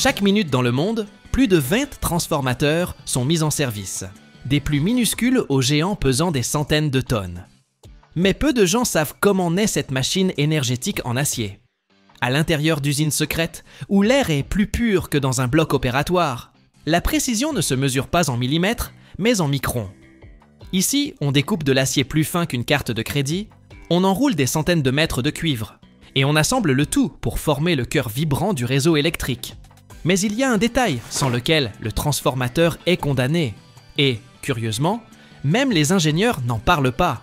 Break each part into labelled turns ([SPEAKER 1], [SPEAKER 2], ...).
[SPEAKER 1] Chaque minute dans le monde, plus de 20 transformateurs sont mis en service, des plus minuscules aux géants pesant des centaines de tonnes. Mais peu de gens savent comment naît cette machine énergétique en acier. À l'intérieur d'usines secrètes, où l'air est plus pur que dans un bloc opératoire, la précision ne se mesure pas en millimètres, mais en microns. Ici, on découpe de l'acier plus fin qu'une carte de crédit, on enroule des centaines de mètres de cuivre, et on assemble le tout pour former le cœur vibrant du réseau électrique. Mais il y a un détail sans lequel le transformateur est condamné. Et, curieusement, même les ingénieurs n'en parlent pas.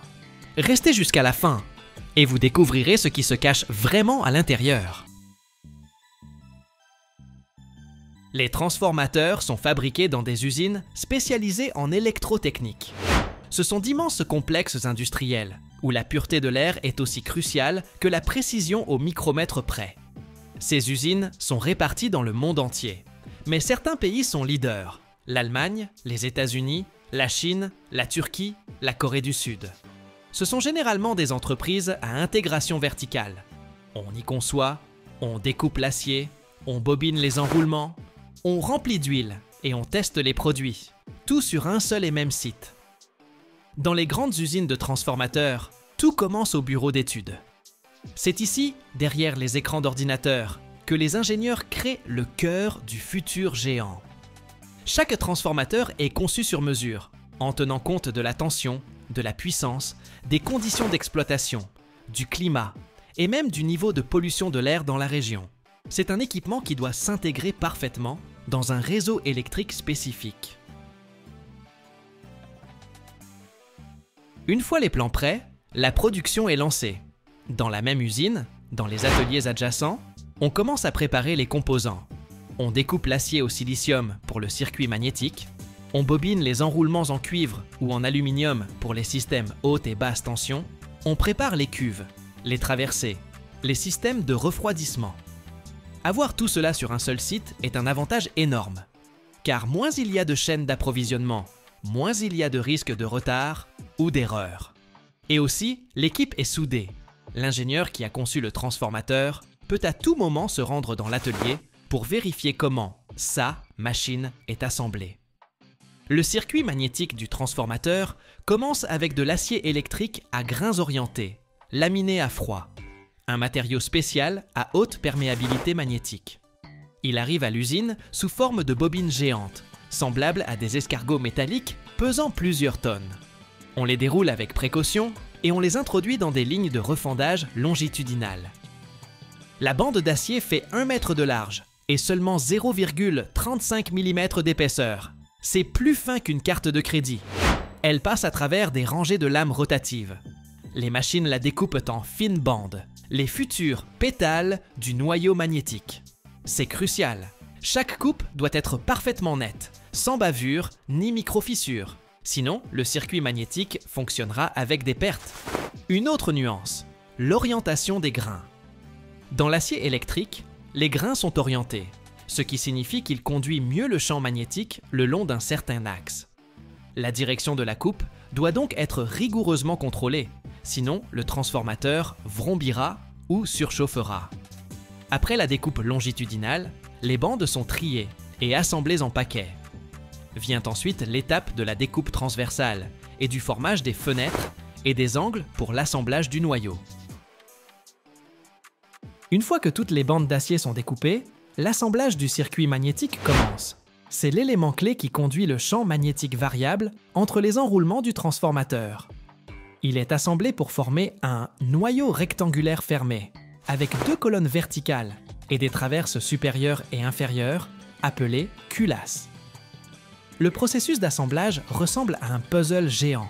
[SPEAKER 1] Restez jusqu'à la fin, et vous découvrirez ce qui se cache vraiment à l'intérieur. Les transformateurs sont fabriqués dans des usines spécialisées en électrotechnique. Ce sont d'immenses complexes industriels, où la pureté de l'air est aussi cruciale que la précision au micromètre près. Ces usines sont réparties dans le monde entier, mais certains pays sont leaders: l'Allemagne, les États-Unis, la Chine, la Turquie, la Corée du Sud. Ce sont généralement des entreprises à intégration verticale. On y conçoit, on découpe l'acier, on bobine les enroulements, on remplit d'huile et on teste les produits, tout sur un seul et même site. Dans les grandes usines de transformateurs, tout commence au bureau d'études. C'est ici, derrière les écrans d'ordinateur, que les ingénieurs créent le cœur du futur géant. Chaque transformateur est conçu sur mesure, en tenant compte de la tension, de la puissance, des conditions d'exploitation, du climat et même du niveau de pollution de l'air dans la région. C'est un équipement qui doit s'intégrer parfaitement dans un réseau électrique spécifique. Une fois les plans prêts, la production est lancée. Dans la même usine, dans les ateliers adjacents, on commence à préparer les composants. On découpe l'acier au silicium pour le circuit magnétique, on bobine les enroulements en cuivre ou en aluminium pour les systèmes haute et basse tension, on prépare les cuves, les traversées, les systèmes de refroidissement. Avoir tout cela sur un seul site est un avantage énorme, car moins il y a de chaînes d'approvisionnement, moins il y a de risques de retard ou d'erreur. Et aussi, l'équipe est soudée. L'ingénieur qui a conçu le transformateur peut à tout moment se rendre dans l'atelier pour vérifier comment sa machine est assemblée. Le circuit magnétique du transformateur commence avec de l'acier électrique à grains orientés, laminé à froid, un matériau spécial à haute perméabilité magnétique. Il arrive à l'usine sous forme de bobines géantes, semblables à des escargots métalliques pesant plusieurs tonnes. On les déroule avec précaution et on les introduit dans des lignes de refendage longitudinales. La bande d'acier fait 1 mètre de large et seulement 0,35 mm d'épaisseur. C'est plus fin qu'une carte de crédit. Elle passe à travers des rangées de lames rotatives. Les machines la découpent en fines bandes, les futures pétales du noyau magnétique. C'est crucial. Chaque coupe doit être parfaitement nette, sans bavure ni micro-fissure. Sinon, le circuit magnétique fonctionnera avec des pertes. Une autre nuance, l'orientation des grains. Dans l'acier électrique, les grains sont orientés, ce qui signifie qu'il conduit mieux le champ magnétique le long d'un certain axe. La direction de la coupe doit donc être rigoureusement contrôlée, sinon le transformateur vrombira ou surchauffera. Après la découpe longitudinale, les bandes sont triées et assemblées en paquets. Vient ensuite l'étape de la découpe transversale et du formage des fenêtres et des angles pour l'assemblage du noyau. Une fois que toutes les bandes d'acier sont découpées, l'assemblage du circuit magnétique commence. C'est l'élément clé qui conduit le champ magnétique variable entre les enroulements du transformateur. Il est assemblé pour former un noyau rectangulaire fermé, avec 2 colonnes verticales et des traverses supérieures et inférieures, appelées culasses. Le processus d'assemblage ressemble à un puzzle géant.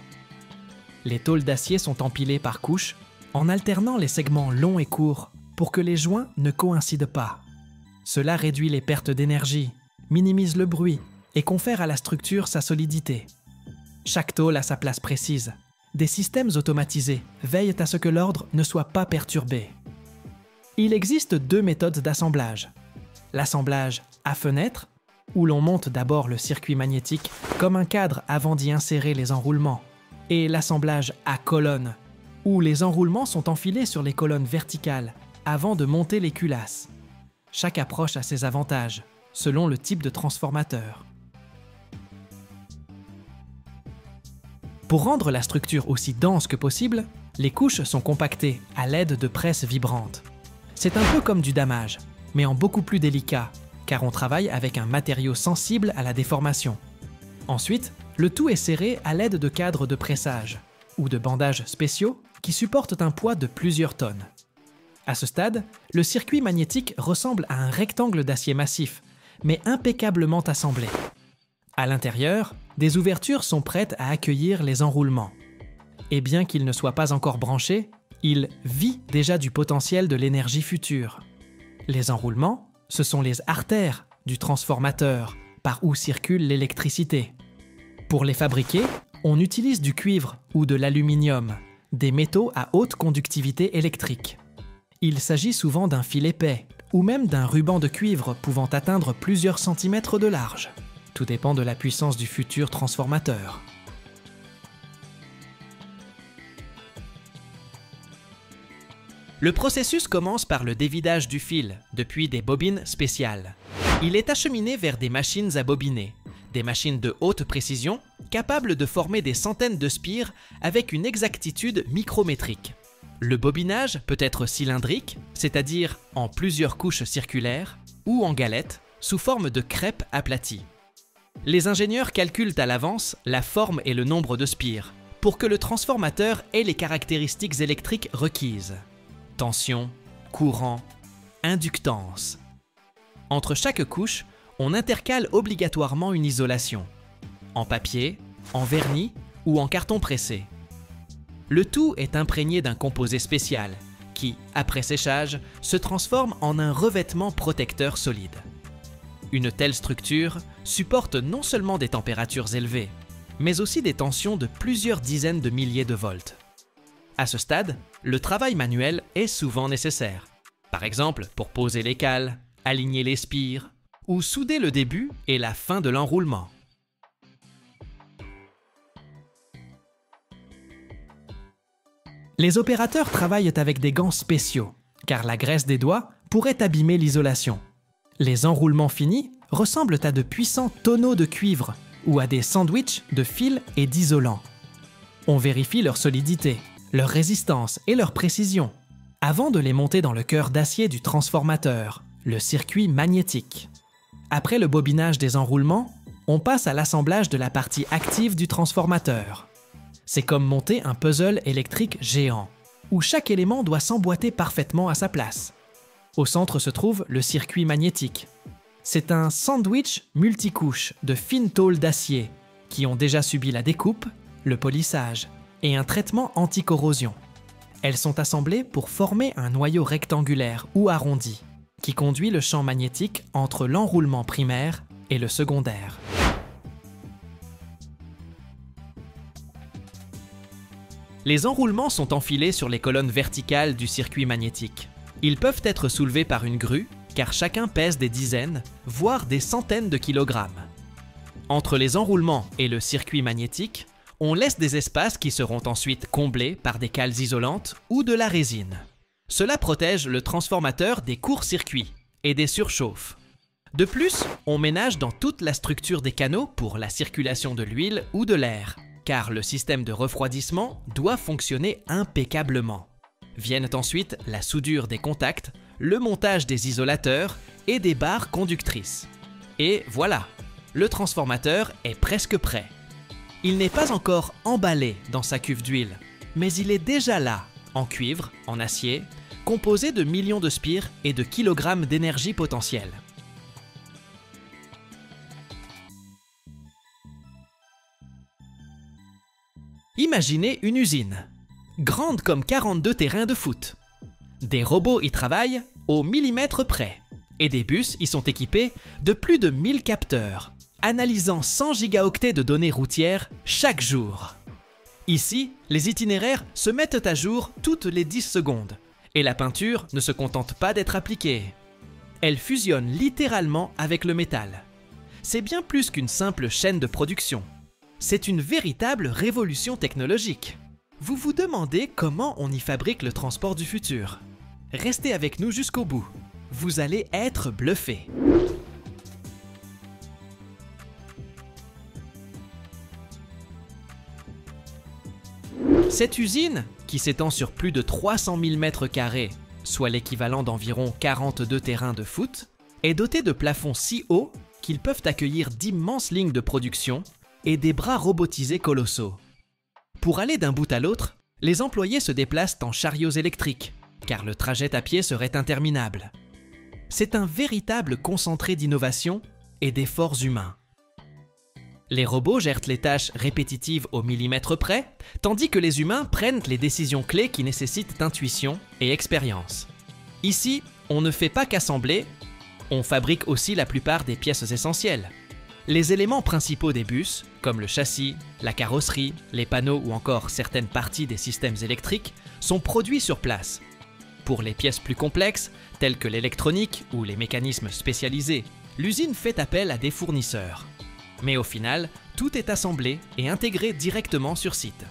[SPEAKER 1] Les tôles d'acier sont empilées par couches, en alternant les segments longs et courts pour que les joints ne coïncident pas. Cela réduit les pertes d'énergie, minimise le bruit et confère à la structure sa solidité. Chaque tôle a sa place précise. Des systèmes automatisés veillent à ce que l'ordre ne soit pas perturbé. Il existe 2 méthodes d'assemblage. L'assemblage à fenêtre, où l'on monte d'abord le circuit magnétique comme un cadre avant d'y insérer les enroulements, et l'assemblage à colonne, où les enroulements sont enfilés sur les colonnes verticales avant de monter les culasses. Chaque approche a ses avantages, selon le type de transformateur. Pour rendre la structure aussi dense que possible, les couches sont compactées à l'aide de presses vibrantes. C'est un peu comme du damage, mais en beaucoup plus délicat, car on travaille avec un matériau sensible à la déformation. Ensuite, le tout est serré à l'aide de cadres de pressage, ou de bandages spéciaux qui supportent un poids de plusieurs tonnes. À ce stade, le circuit magnétique ressemble à un rectangle d'acier massif, mais impeccablement assemblé. À l'intérieur, des ouvertures sont prêtes à accueillir les enroulements. Et bien qu'il ne soit pas encore branché, il vit déjà du potentiel de l'énergie future. Les enroulements, ce sont les artères du transformateur par où circule l'électricité. Pour les fabriquer, on utilise du cuivre ou de l'aluminium, des métaux à haute conductivité électrique. Il s'agit souvent d'un fil épais ou même d'un ruban de cuivre pouvant atteindre plusieurs centimètres de large. Tout dépend de la puissance du futur transformateur. Le processus commence par le dévidage du fil depuis des bobines spéciales. Il est acheminé vers des machines à bobiner, des machines de haute précision capables de former des centaines de spires avec une exactitude micrométrique. Le bobinage peut être cylindrique, c'est-à-dire en plusieurs couches circulaires, ou en galettes, sous forme de crêpes aplaties. Les ingénieurs calculent à l'avance la forme et le nombre de spires, pour que le transformateur ait les caractéristiques électriques requises. Tension, courant, inductance. Entre chaque couche, on intercale obligatoirement une isolation, en papier, en vernis ou en carton pressé. Le tout est imprégné d'un composé spécial qui, après séchage, se transforme en un revêtement protecteur solide. Une telle structure supporte non seulement des températures élevées, mais aussi des tensions de plusieurs dizaines de milliers de volts. À ce stade, le travail manuel est souvent nécessaire. Par exemple, pour poser les cales, aligner les spires, ou souder le début et la fin de l'enroulement. Les opérateurs travaillent avec des gants spéciaux, car la graisse des doigts pourrait abîmer l'isolation. Les enroulements finis ressemblent à de puissants tonneaux de cuivre ou à des sandwichs de fils et d'isolants. On vérifie leur solidité, leur résistance et leur précision, avant de les monter dans le cœur d'acier du transformateur, le circuit magnétique. Après le bobinage des enroulements, on passe à l'assemblage de la partie active du transformateur. C'est comme monter un puzzle électrique géant, où chaque élément doit s'emboîter parfaitement à sa place. Au centre se trouve le circuit magnétique. C'est un sandwich multicouche de fines tôles d'acier qui ont déjà subi la découpe, le polissage et un traitement anti-corrosion. Elles sont assemblées pour former un noyau rectangulaire ou arrondi qui conduit le champ magnétique entre l'enroulement primaire et le secondaire. Les enroulements sont enfilés sur les colonnes verticales du circuit magnétique. Ils peuvent être soulevés par une grue, car chacun pèse des dizaines, voire des centaines de kilogrammes. Entre les enroulements et le circuit magnétique, on laisse des espaces qui seront ensuite comblés par des cales isolantes ou de la résine. Cela protège le transformateur des courts-circuits et des surchauffes. De plus, on ménage dans toute la structure des canaux pour la circulation de l'huile ou de l'air, car le système de refroidissement doit fonctionner impeccablement. Viennent ensuite la soudure des contacts, le montage des isolateurs et des barres conductrices. Et voilà, le transformateur est presque prêt. Il n'est pas encore emballé dans sa cuve d'huile, mais il est déjà là, en cuivre, en acier, composé de millions de spires et de kilogrammes d'énergie potentielle. Imaginez une usine, grande comme 42 terrains de foot. Des robots y travaillent au millimètre près, et des bus y sont équipés de plus de 1000 capteurs, analysant 100 gigaoctets de données routières chaque jour. Ici, les itinéraires se mettent à jour toutes les 10 secondes, et la peinture ne se contente pas d'être appliquée. Elle fusionne littéralement avec le métal. C'est bien plus qu'une simple chaîne de production. C'est une véritable révolution technologique. Vous vous demandez comment on y fabrique le transport du futur. Restez avec nous jusqu'au bout. Vous allez être bluffé. Cette usine, qui s'étend sur plus de 300 000 mètres carrés, soit l'équivalent d'environ 42 terrains de foot, est dotée de plafonds si hauts qu'ils peuvent accueillir d'immenses lignes de production et des bras robotisés colossaux. Pour aller d'un bout à l'autre, les employés se déplacent en chariots électriques, car le trajet à pied serait interminable. C'est un véritable concentré d'innovation et d'efforts humains. Les robots gèrent les tâches répétitives au millimètre près, tandis que les humains prennent les décisions clés qui nécessitent intuition et expérience. Ici, on ne fait pas qu'assembler, on fabrique aussi la plupart des pièces essentielles. Les éléments principaux des bus, comme le châssis, la carrosserie, les panneaux ou encore certaines parties des systèmes électriques, sont produits sur place. Pour les pièces plus complexes, telles que l'électronique ou les mécanismes spécialisés, l'usine fait appel à des fournisseurs. Mais au final, tout est assemblé et intégré directement sur site.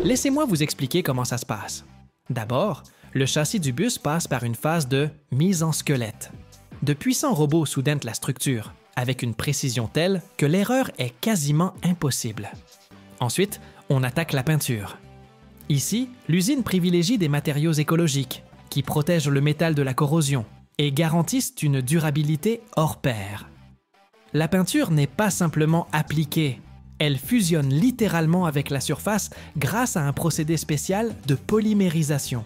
[SPEAKER 1] Laissez-moi vous expliquer comment ça se passe. D'abord, le châssis du bus passe par une phase de mise en squelette. De puissants robots soudainnent la structure, avec une précision telle que l'erreur est quasiment impossible. Ensuite, on attaque la peinture. Ici, l'usine privilégie des matériaux écologiques, qui protègent le métal de la corrosion et garantissent une durabilité hors pair. La peinture n'est pas simplement appliquée, elle fusionne littéralement avec la surface grâce à un procédé spécial de polymérisation.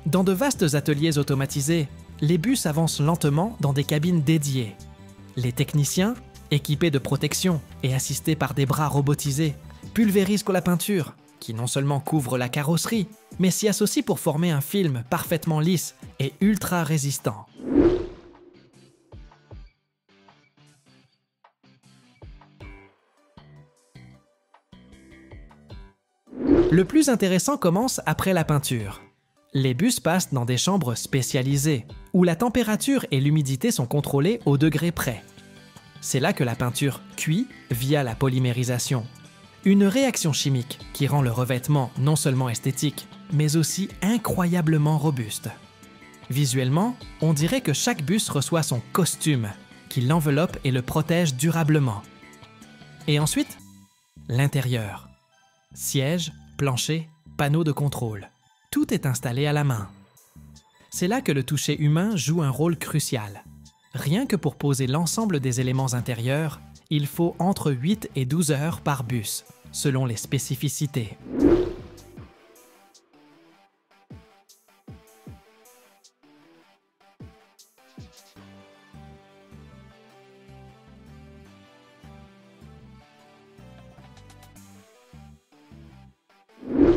[SPEAKER 1] Dans de vastes ateliers automatisés, les bus avancent lentement dans des cabines dédiées. Les techniciens, équipés de protection et assistés par des bras robotisés, pulvérisent la peinture, qui non seulement couvre la carrosserie, mais s'y associe pour former un film parfaitement lisse et ultra résistant. Le plus intéressant commence après la peinture. Les bus passent dans des chambres spécialisées, où la température et l'humidité sont contrôlées au degré près. C'est là que la peinture cuit via la polymérisation. Une réaction chimique qui rend le revêtement non seulement esthétique, mais aussi incroyablement robuste. Visuellement, on dirait que chaque bus reçoit son costume, qui l'enveloppe et le protège durablement. Et ensuite, l'intérieur. Sièges, plancher, panneaux de contrôle. Tout est installé à la main. C'est là que le toucher humain joue un rôle crucial. Rien que pour poser l'ensemble des éléments intérieurs, il faut entre 8 et 12 heures par bus, selon les spécificités.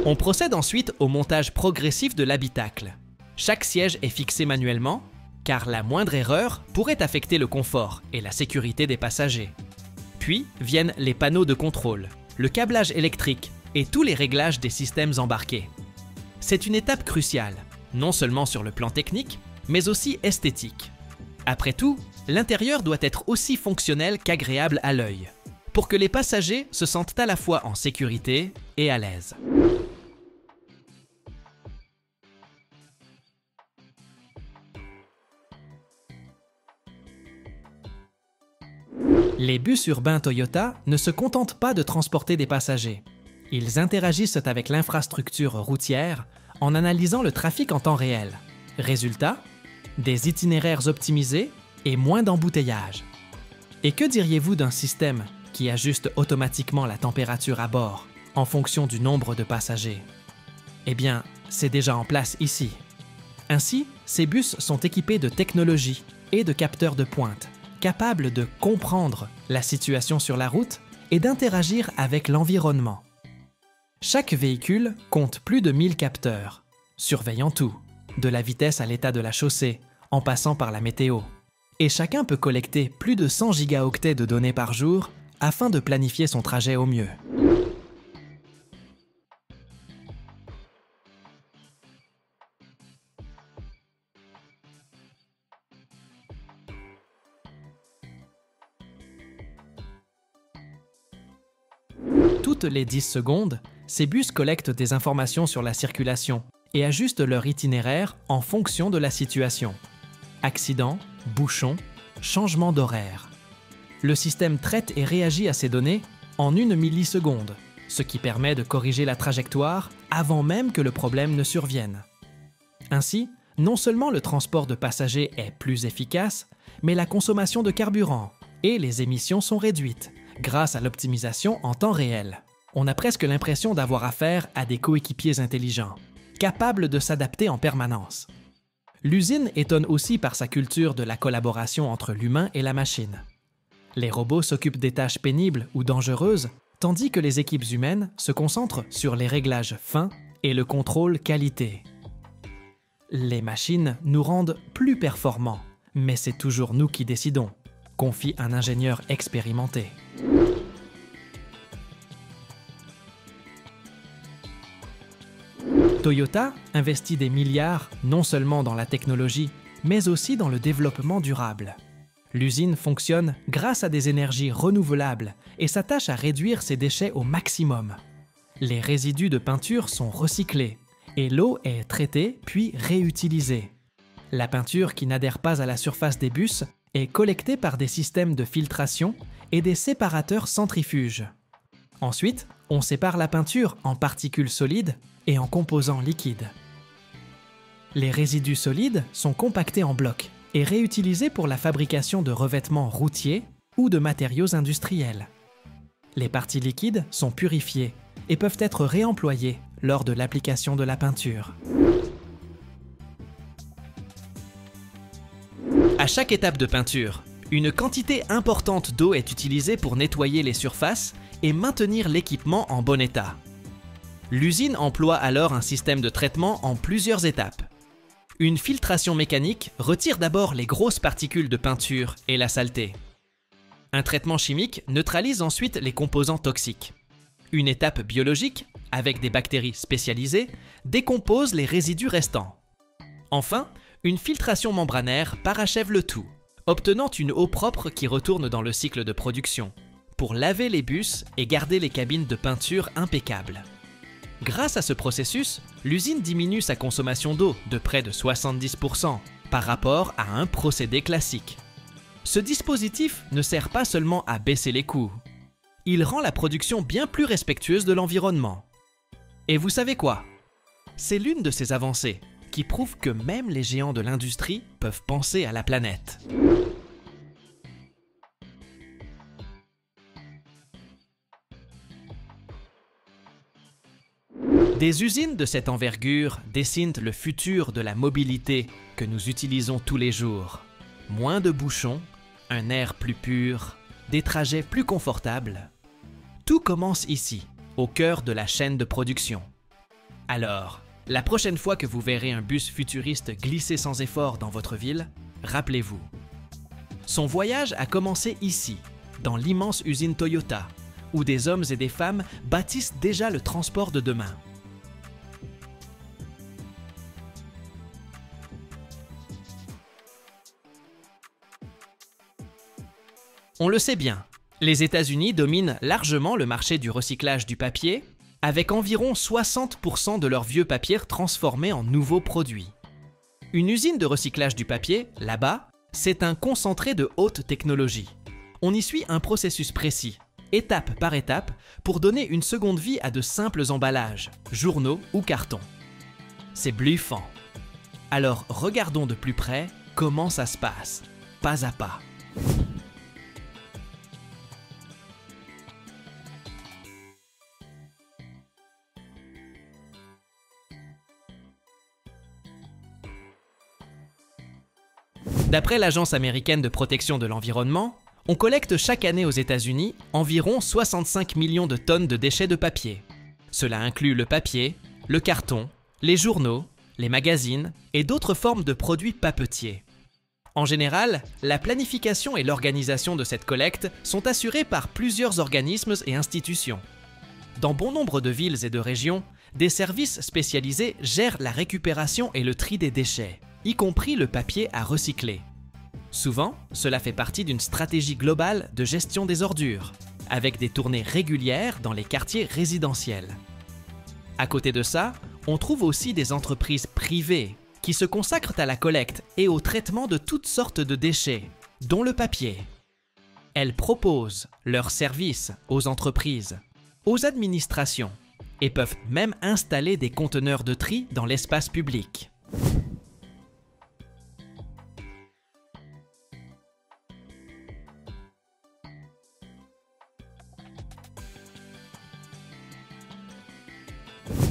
[SPEAKER 1] On procède ensuite au montage progressif de l'habitacle. Chaque siège est fixé manuellement, car la moindre erreur pourrait affecter le confort et la sécurité des passagers. Puis viennent les panneaux de contrôle, le câblage électrique et tous les réglages des systèmes embarqués. C'est une étape cruciale, non seulement sur le plan technique, mais aussi esthétique. Après tout, l'intérieur doit être aussi fonctionnel qu'agréable à l'œil, pour que les passagers se sentent à la fois en sécurité et à l'aise. Les bus urbains Toyota ne se contentent pas de transporter des passagers. Ils interagissent avec l'infrastructure routière en analysant le trafic en temps réel. Résultat, des itinéraires optimisés et moins d'embouteillages. Et que diriez-vous d'un système qui ajuste automatiquement la température à bord en fonction du nombre de passagers? Eh bien, c'est déjà en place ici. Ainsi, ces bus sont équipés de technologies et de capteurs de pointe, capables de comprendre la situation sur la route et d'interagir avec l'environnement. Chaque véhicule compte plus de 1000 capteurs, surveillant tout, de la vitesse à l'état de la chaussée, en passant par la météo. Et chacun peut collecter plus de 100 gigaoctets de données par jour afin de planifier son trajet au mieux. Toutes les 10 secondes, ces bus collectent des informations sur la circulation et ajustent leur itinéraire en fonction de la situation. Accidents, bouchons, changement d'horaire. Le système traite et réagit à ces données en 1 milliseconde, ce qui permet de corriger la trajectoire avant même que le problème ne survienne. Ainsi, non seulement le transport de passagers est plus efficace, mais la consommation de carburant et les émissions sont réduites grâce à l'optimisation en temps réel. On a presque l'impression d'avoir affaire à des coéquipiers intelligents, capables de s'adapter en permanence. L'usine étonne aussi par sa culture de la collaboration entre l'humain et la machine. Les robots s'occupent des tâches pénibles ou dangereuses, tandis que les équipes humaines se concentrent sur les réglages fins et le contrôle qualité. Les machines nous rendent plus performants, mais c'est toujours nous qui décidons, confie un ingénieur expérimenté. Toyota investit des milliards non seulement dans la technologie, mais aussi dans le développement durable. L'usine fonctionne grâce à des énergies renouvelables et s'attache à réduire ses déchets au maximum. Les résidus de peinture sont recyclés et l'eau est traitée puis réutilisée. La peinture qui n'adhère pas à la surface des bus est collectée par des systèmes de filtration et des séparateurs centrifuges. Ensuite, on sépare la peinture en particules solides et en composants liquides. Les résidus solides sont compactés en blocs et réutilisés pour la fabrication de revêtements routiers ou de matériaux industriels. Les parties liquides sont purifiées et peuvent être réemployées lors de l'application de la peinture. À chaque étape de peinture, une quantité importante d'eau est utilisée pour nettoyer les surfaces et maintenir l'équipement en bon état. L'usine emploie alors un système de traitement en plusieurs étapes. Une filtration mécanique retire d'abord les grosses particules de peinture et la saleté. Un traitement chimique neutralise ensuite les composants toxiques. Une étape biologique, avec des bactéries spécialisées, décompose les résidus restants. Enfin, une filtration membranaire parachève le tout, obtenant une eau propre qui retourne dans le cycle de production, pour laver les bus et garder les cabines de peinture impeccables. Grâce à ce processus, l'usine diminue sa consommation d'eau de près de 70% par rapport à un procédé classique. Ce dispositif ne sert pas seulement à baisser les coûts, il rend la production bien plus respectueuse de l'environnement. Et vous savez quoi? C'est l'une de ces avancées qui prouve que même les géants de l'industrie peuvent penser à la planète. Des usines de cette envergure dessinent le futur de la mobilité que nous utilisons tous les jours. Moins de bouchons, un air plus pur, des trajets plus confortables. Tout commence ici, au cœur de la chaîne de production. Alors, la prochaine fois que vous verrez un bus futuriste glisser sans effort dans votre ville, rappelez-vous. Son voyage a commencé ici, dans l'immense usine Toyota, où des hommes et des femmes bâtissent déjà le transport de demain. On le sait bien, les États-Unis dominent largement le marché du recyclage du papier, avec environ 60% de leurs vieux papiers transformés en nouveaux produits. Une usine de recyclage du papier, là-bas, c'est un concentré de haute technologie. On y suit un processus précis, étape par étape, pour donner une seconde vie à de simples emballages, journaux ou cartons. C'est bluffant. Alors regardons de plus près comment ça se passe, pas à pas. D'après l'Agence américaine de protection de l'environnement, on collecte chaque année aux États-Unis environ 65 millions de tonnes de déchets de papier. Cela inclut le papier, le carton, les journaux, les magazines et d'autres formes de produits papetiers. En général, la planification et l'organisation de cette collecte sont assurées par plusieurs organismes et institutions. Dans bon nombre de villes et de régions, des services spécialisés gèrent la récupération et le tri des déchets, y compris le papier à recycler. Souvent, cela fait partie d'une stratégie globale de gestion des ordures, avec des tournées régulières dans les quartiers résidentiels. À côté de ça, on trouve aussi des entreprises privées qui se consacrent à la collecte et au traitement de toutes sortes de déchets, dont le papier. Elles proposent leurs services aux entreprises, aux administrations et peuvent même installer des conteneurs de tri dans l'espace public.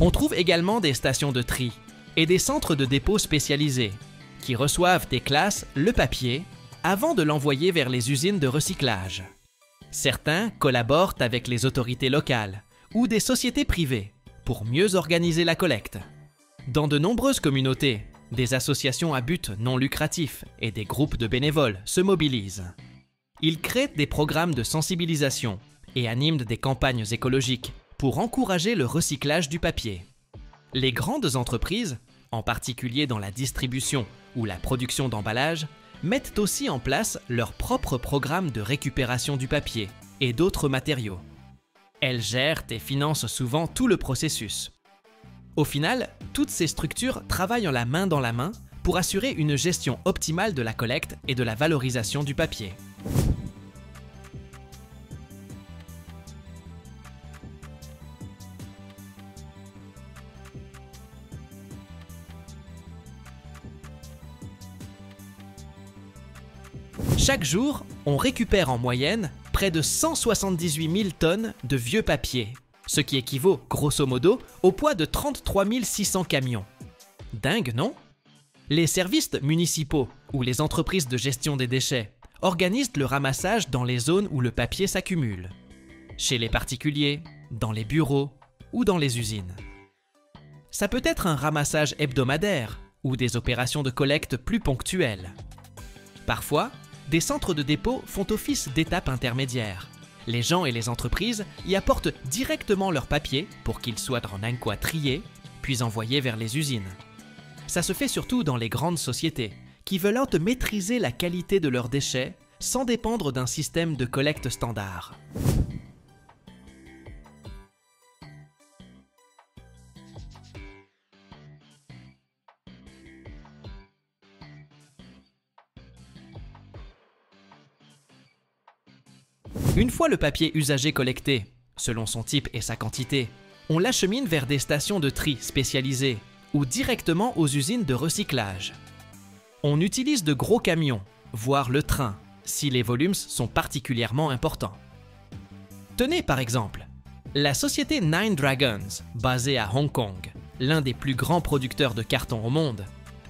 [SPEAKER 1] On trouve également des stations de tri et des centres de dépôt spécialisés qui reçoivent des classes le papier avant de l'envoyer vers les usines de recyclage. Certains collaborent avec les autorités locales ou des sociétés privées pour mieux organiser la collecte. Dans de nombreuses communautés, des associations à but non lucratif et des groupes de bénévoles se mobilisent. Ils créent des programmes de sensibilisation et animent des campagnes écologiques pour encourager le recyclage du papier. Les grandes entreprises, en particulier dans la distribution ou la production d'emballages, mettent aussi en place leur propre programme de récupération du papier et d'autres matériaux. Elles gèrent et financent souvent tout le processus. Au final, toutes ces structures travaillent en la main dans la main pour assurer une gestion optimale de la collecte et de la valorisation du papier. Chaque jour, on récupère en moyenne près de 178 000 tonnes de vieux papier, ce qui équivaut, grosso modo, au poids de 33 600 camions. Dingue, non? Les services municipaux ou les entreprises de gestion des déchets organisent le ramassage dans les zones où le papier s'accumule, chez les particuliers, dans les bureaux ou dans les usines. Ça peut être un ramassage hebdomadaire ou des opérations de collecte plus ponctuelles. Parfois, des centres de dépôt font office d'étape intermédiaire. Les gens et les entreprises y apportent directement leur papier pour qu'il soit en un quoi trié, puis envoyé vers les usines. Ça se fait surtout dans les grandes sociétés, qui veulent maîtriser la qualité de leurs déchets sans dépendre d'un système de collecte standard. Une fois le papier usagé collecté, selon son type et sa quantité, on l'achemine vers des stations de tri spécialisées ou directement aux usines de recyclage. On utilise de gros camions, voire le train, si les volumes sont particulièrement importants. Tenez par exemple, la société Nine Dragons, basée à Hong Kong, l'un des plus grands producteurs de carton au monde,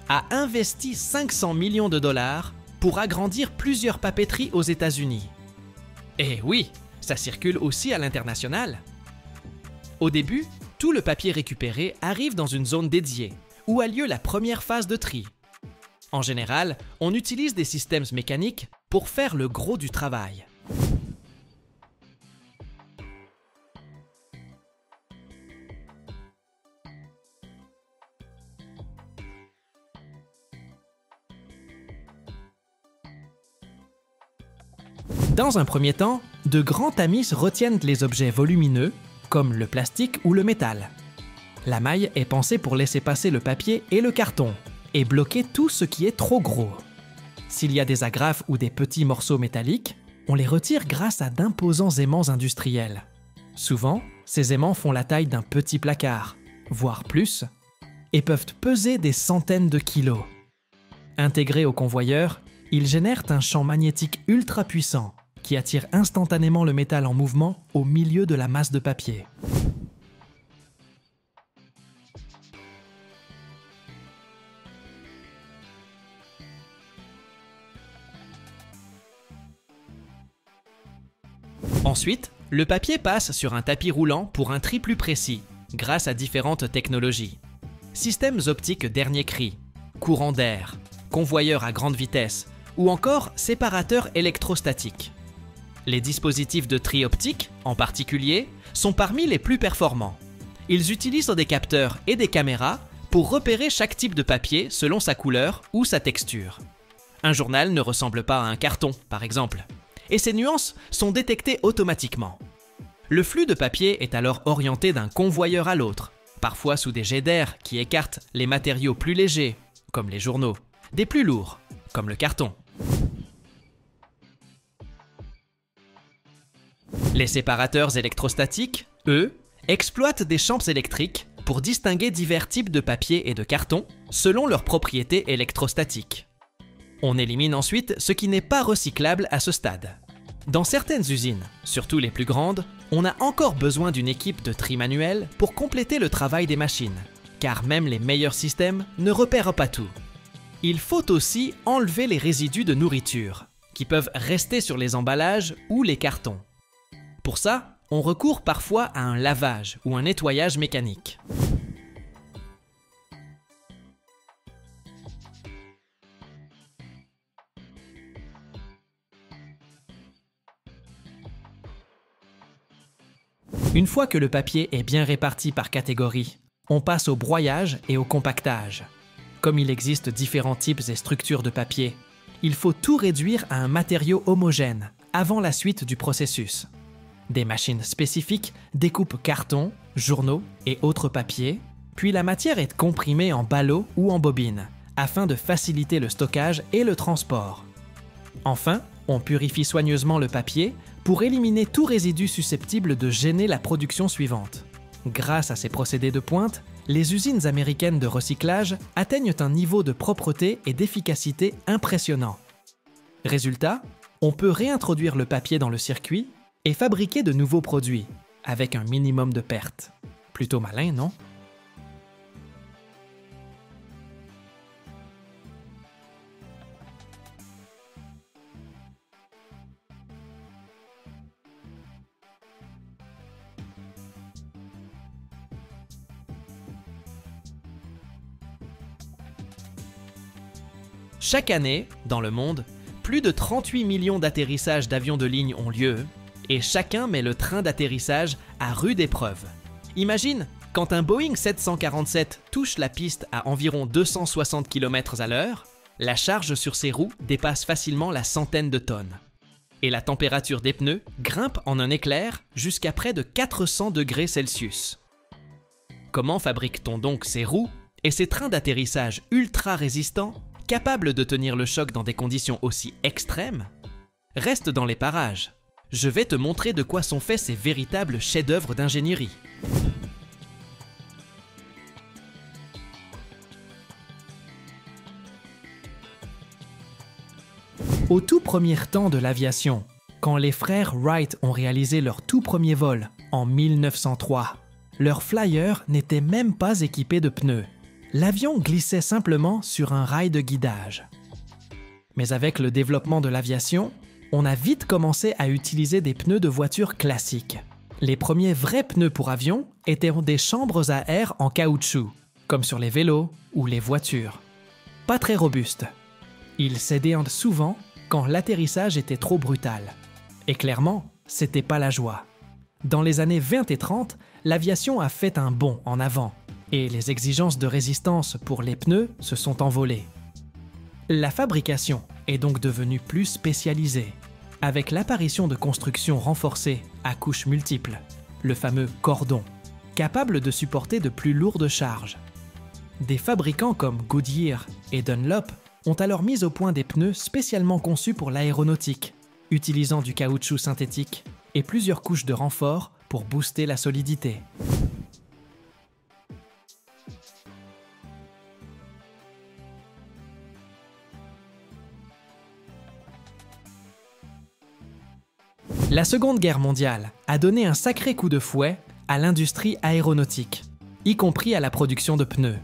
[SPEAKER 1] a investi 500 millions de dollars pour agrandir plusieurs papeteries aux États-Unis. Et oui, ça circule aussi à l'international. Au début, tout le papier récupéré arrive dans une zone dédiée, où a lieu la première phase de tri. En général, on utilise des systèmes mécaniques pour faire le gros du travail. Dans un premier temps, de grands tamis retiennent les objets volumineux, comme le plastique ou le métal. La maille est pensée pour laisser passer le papier et le carton, et bloquer tout ce qui est trop gros. S'il y a des agrafes ou des petits morceaux métalliques, on les retire grâce à d'imposants aimants industriels. Souvent, ces aimants font la taille d'un petit placard, voire plus, et peuvent peser des centaines de kilos. Intégrés au convoyeur, ils génèrent un champ magnétique ultra puissant qui attire instantanément le métal en mouvement au milieu de la masse de papier. Ensuite, le papier passe sur un tapis roulant pour un tri plus précis, grâce à différentes technologies. Systèmes optiques dernier cri, courant d'air, convoyeurs à grande vitesse ou encore séparateurs électrostatiques. Les dispositifs de tri optique, en particulier, sont parmi les plus performants. Ils utilisent des capteurs et des caméras pour repérer chaque type de papier selon sa couleur ou sa texture. Un journal ne ressemble pas à un carton, par exemple, et ces nuances sont détectées automatiquement. Le flux de papier est alors orienté d'un convoyeur à l'autre, parfois sous des jets d'air qui écartent les matériaux plus légers, comme les journaux, des plus lourds, comme le carton. Les séparateurs électrostatiques, eux, exploitent des champs électriques pour distinguer divers types de papier et de carton selon leurs propriétés électrostatiques. On élimine ensuite ce qui n'est pas recyclable à ce stade. Dans certaines usines, surtout les plus grandes, on a encore besoin d'une équipe de tri manuel pour compléter le travail des machines, car même les meilleurs systèmes ne repèrent pas tout. Il faut aussi enlever les résidus de nourriture, qui peuvent rester sur les emballages ou les cartons. Pour ça, on recourt parfois à un lavage ou un nettoyage mécanique. Une fois que le papier est bien réparti par catégorie, on passe au broyage et au compactage. Comme il existe différents types et structures de papier, il faut tout réduire à un matériau homogène avant la suite du processus. Des machines spécifiques découpent carton, journaux et autres papiers, puis la matière est comprimée en ballots ou en bobines, afin de faciliter le stockage et le transport. Enfin, on purifie soigneusement le papier pour éliminer tout résidu susceptible de gêner la production suivante. Grâce à ces procédés de pointe, les usines américaines de recyclage atteignent un niveau de propreté et d'efficacité impressionnant. Résultat, on peut réintroduire le papier dans le circuit et fabriquer de nouveaux produits, avec un minimum de pertes. Plutôt malin, non? Chaque année, dans le monde, plus de 38 millions d'atterrissages d'avions de ligne ont lieu, et chacun met le train d'atterrissage à rude épreuve. Imagine, quand un Boeing 747 touche la piste à environ 260 km/h, la charge sur ses roues dépasse facilement la centaine de tonnes. Et la température des pneus grimpe en un éclair jusqu'à près de 400 degrés Celsius. Comment fabrique-t-on donc ces roues et ces trains d'atterrissage ultra résistants, capables de tenir le choc dans des conditions aussi extrêmes? Reste dans les parages. Je vais te montrer de quoi sont faits ces véritables chefs-d'œuvre d'ingénierie. Au tout premier temps de l'aviation, quand les frères Wright ont réalisé leur tout premier vol en 1903, leur flyer n'était même pas équipé de pneus. L'avion glissait simplement sur un rail de guidage. Mais avec le développement de l'aviation, on a vite commencé à utiliser des pneus de voiture classiques. Les premiers vrais pneus pour avion étaient des chambres à air en caoutchouc, comme sur les vélos ou les voitures. Pas très robustes. Ils cédaient souvent quand l'atterrissage était trop brutal. Et clairement, c'était pas la joie. Dans les années 20 et 30, l'aviation a fait un bond en avant, et les exigences de résistance pour les pneus se sont envolées. La fabrication est donc devenue plus spécialisée, avec l'apparition de constructions renforcées à couches multiples, le fameux cordon, capable de supporter de plus lourdes charges. Des fabricants comme Goodyear et Dunlop ont alors mis au point des pneus spécialement conçus pour l'aéronautique, utilisant du caoutchouc synthétique et plusieurs couches de renfort pour booster la solidité. La Seconde Guerre mondiale a donné un sacré coup de fouet à l'industrie aéronautique, y compris à la production de pneus.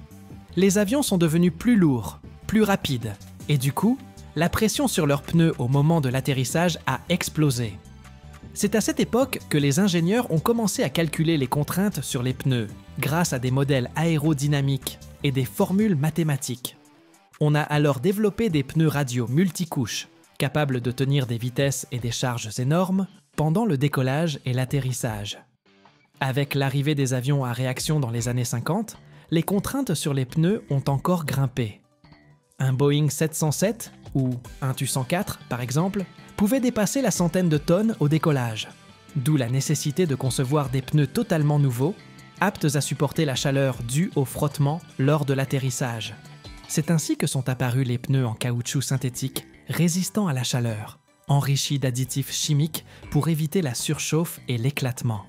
[SPEAKER 1] Les avions sont devenus plus lourds, plus rapides, et du coup, la pression sur leurs pneus au moment de l'atterrissage a explosé. C'est à cette époque que les ingénieurs ont commencé à calculer les contraintes sur les pneus, grâce à des modèles aérodynamiques et des formules mathématiques. On a alors développé des pneus radiaux multicouches, capables de tenir des vitesses et des charges énormes pendant le décollage et l'atterrissage. Avec l'arrivée des avions à réaction dans les années 50, les contraintes sur les pneus ont encore grimpé. Un Boeing 707 ou un Tu-104 par exemple pouvait dépasser la centaine de tonnes au décollage, d'où la nécessité de concevoir des pneus totalement nouveaux aptes à supporter la chaleur due au frottement lors de l'atterrissage. C'est ainsi que sont apparus les pneus en caoutchouc synthétique résistants à la chaleur, enrichis d'additifs chimiques pour éviter la surchauffe et l'éclatement.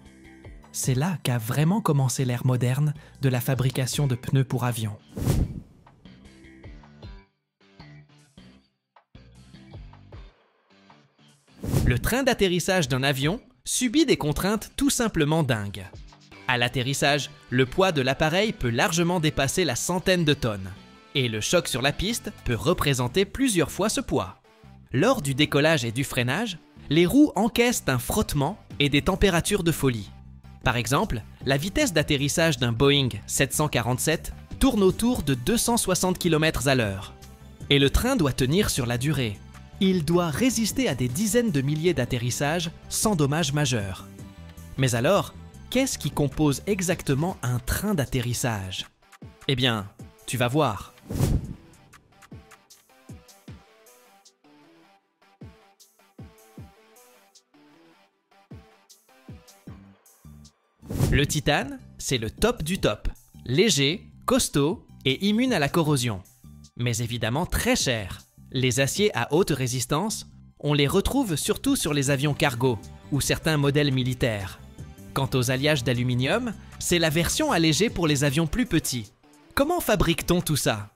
[SPEAKER 1] C'est là qu'a vraiment commencé l'ère moderne de la fabrication de pneus pour avions. Le train d'atterrissage d'un avion subit des contraintes tout simplement dingues. À l'atterrissage, le poids de l'appareil peut largement dépasser la centaine de tonnes. Et le choc sur la piste peut représenter plusieurs fois ce poids. Lors du décollage et du freinage, les roues encaissent un frottement et des températures de folie. Par exemple, la vitesse d'atterrissage d'un Boeing 747 tourne autour de 260 km/h. Et le train doit tenir sur la durée. Il doit résister à des dizaines de milliers d'atterrissages sans dommages majeurs. Mais alors, qu'est-ce qui compose exactement un train d'atterrissage? Eh bien, tu vas voir. Le titane, c'est le top du top. Léger, costaud et immune à la corrosion. Mais évidemment très cher. Les aciers à haute résistance, on les retrouve surtout sur les avions cargo ou certains modèles militaires. Quant aux alliages d'aluminium, c'est la version allégée pour les avions plus petits. Comment fabrique-t-on tout ça?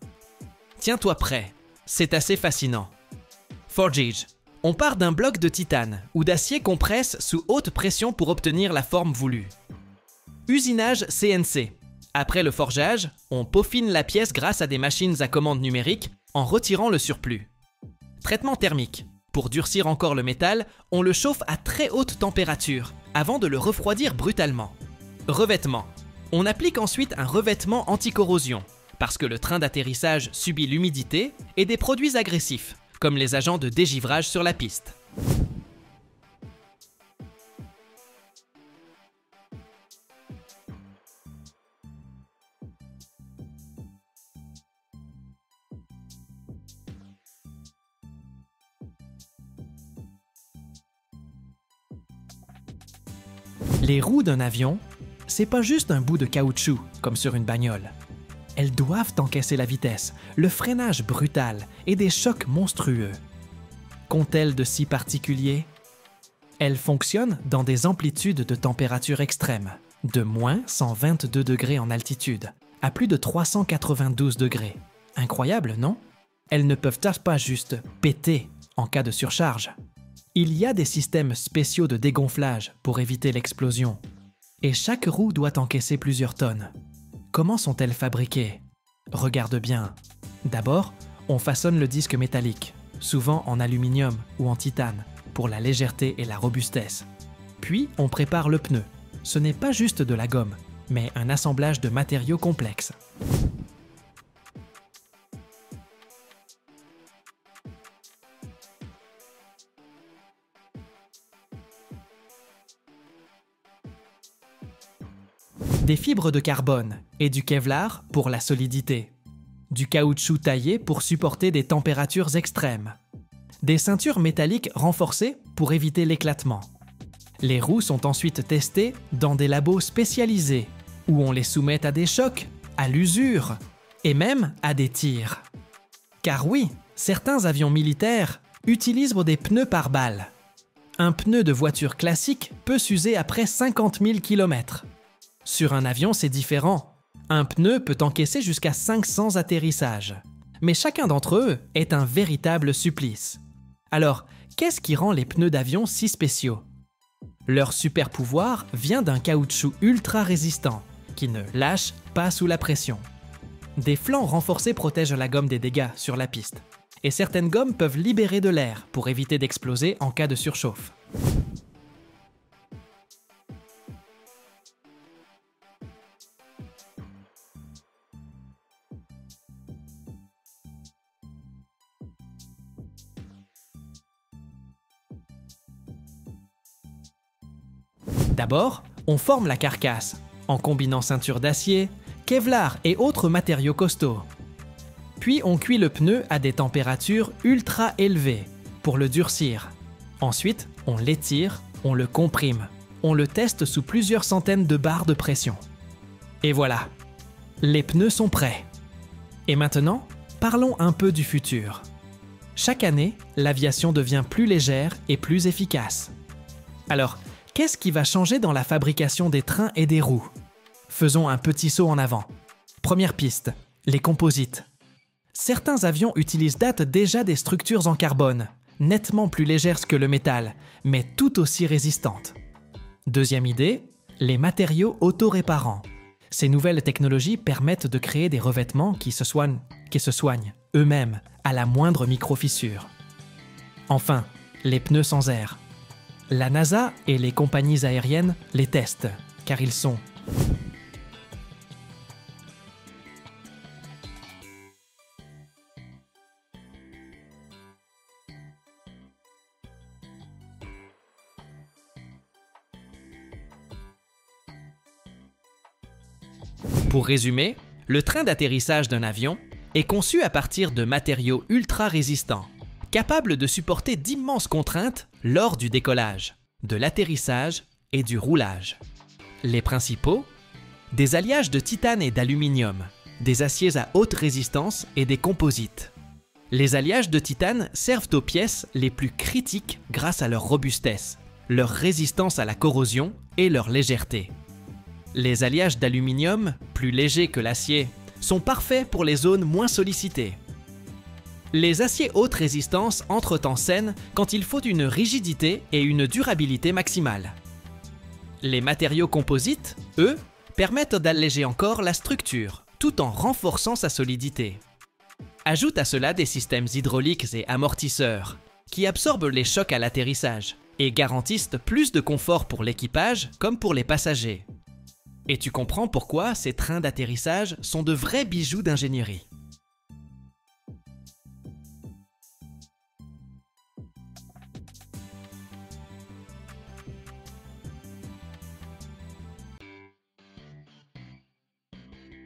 [SPEAKER 1] Tiens-toi prêt, c'est assez fascinant. Forgage. On part d'un bloc de titane ou d'acier qu'on presse sous haute pression pour obtenir la forme voulue. Usinage CNC. Après le forgeage, on peaufine la pièce grâce à des machines à commande numérique en retirant le surplus. Traitement thermique. Pour durcir encore le métal, on le chauffe à très haute température avant de le refroidir brutalement. Revêtement. On applique ensuite un revêtement anti-corrosion parce que le train d'atterrissage subit l'humidité et des produits agressifs, comme les agents de dégivrage sur la piste. Les roues d'un avion, c'est pas juste un bout de caoutchouc, comme sur une bagnole. Elles doivent encaisser la vitesse, le freinage brutal et des chocs monstrueux. Qu'ont-elles de si particulier? Elles fonctionnent dans des amplitudes de température extrêmes, de moins 122 degrés en altitude, à plus de 392 degrés. Incroyable, non? Elles ne peuvent pas juste péter en cas de surcharge. Il y a des systèmes spéciaux de dégonflage pour éviter l'explosion. Et chaque roue doit encaisser plusieurs tonnes. Comment sont-elles fabriquées? Regarde bien. D'abord, on façonne le disque métallique, souvent en aluminium ou en titane, pour la légèreté et la robustesse. Puis, on prépare le pneu. Ce n'est pas juste de la gomme, mais un assemblage de matériaux complexes. Des fibres de carbone et du Kevlar pour la solidité. Du caoutchouc taillé pour supporter des températures extrêmes. Des ceintures métalliques renforcées pour éviter l'éclatement. Les roues sont ensuite testées dans des labos spécialisés où on les soumet à des chocs, à l'usure et même à des tirs. Car oui, certains avions militaires utilisent des pneus par balle. Un pneu de voiture classique peut s'user après 50 000 km. Sur un avion, c'est différent. Un pneu peut encaisser jusqu'à 500 atterrissages. Mais chacun d'entre eux est un véritable supplice. Alors, qu'est-ce qui rend les pneus d'avion si spéciaux? Leur super pouvoir vient d'un caoutchouc ultra résistant, qui ne lâche pas sous la pression. Des flancs renforcés protègent la gomme des dégâts sur la piste. Et certaines gommes peuvent libérer de l'air pour éviter d'exploser en cas de surchauffe. D'abord, on forme la carcasse, en combinant ceinture d'acier, Kevlar et autres matériaux costauds. Puis on cuit le pneu à des températures ultra élevées pour le durcir. Ensuite, on l'étire, on le comprime, on le teste sous plusieurs centaines de bars de pression. Et voilà, les pneus sont prêts. Et maintenant, parlons un peu du futur. Chaque année, l'aviation devient plus légère et plus efficace. Alors, qu'est-ce qui va changer dans la fabrication des trains et des roues? Faisons un petit saut en avant. Première piste, les composites. Certains avions datent déjà des structures en carbone, nettement plus légères que le métal, mais tout aussi résistantes. Deuxième idée, les matériaux auto-réparants. Ces nouvelles technologies permettent de créer des revêtements qui se soignent eux-mêmes à la moindre micro-fissure. Enfin, les pneus sans air. La NASA et les compagnies aériennes les testent, car ils sont Pour résumer, le train d'atterrissage d'un avion est conçu à partir de matériaux ultra résistants, capables de supporter d'immenses contraintes lors du décollage, de l'atterrissage et du roulage. Les principaux? Des alliages de titane et d'aluminium, des aciers à haute résistance et des composites. Les alliages de titane servent aux pièces les plus critiques grâce à leur robustesse, leur résistance à la corrosion et leur légèreté. Les alliages d'aluminium, plus légers que l'acier, sont parfaits pour les zones moins sollicitées. Les aciers haute résistance entrent en scène quand il faut une rigidité et une durabilité maximale. Les matériaux composites, eux, permettent d'alléger encore la structure, tout en renforçant sa solidité. Ajoute à cela des systèmes hydrauliques et amortisseurs, qui absorbent les chocs à l'atterrissage et garantissent plus de confort pour l'équipage comme pour les passagers. Et tu comprends pourquoi ces trains d'atterrissage sont de vrais bijoux d'ingénierie.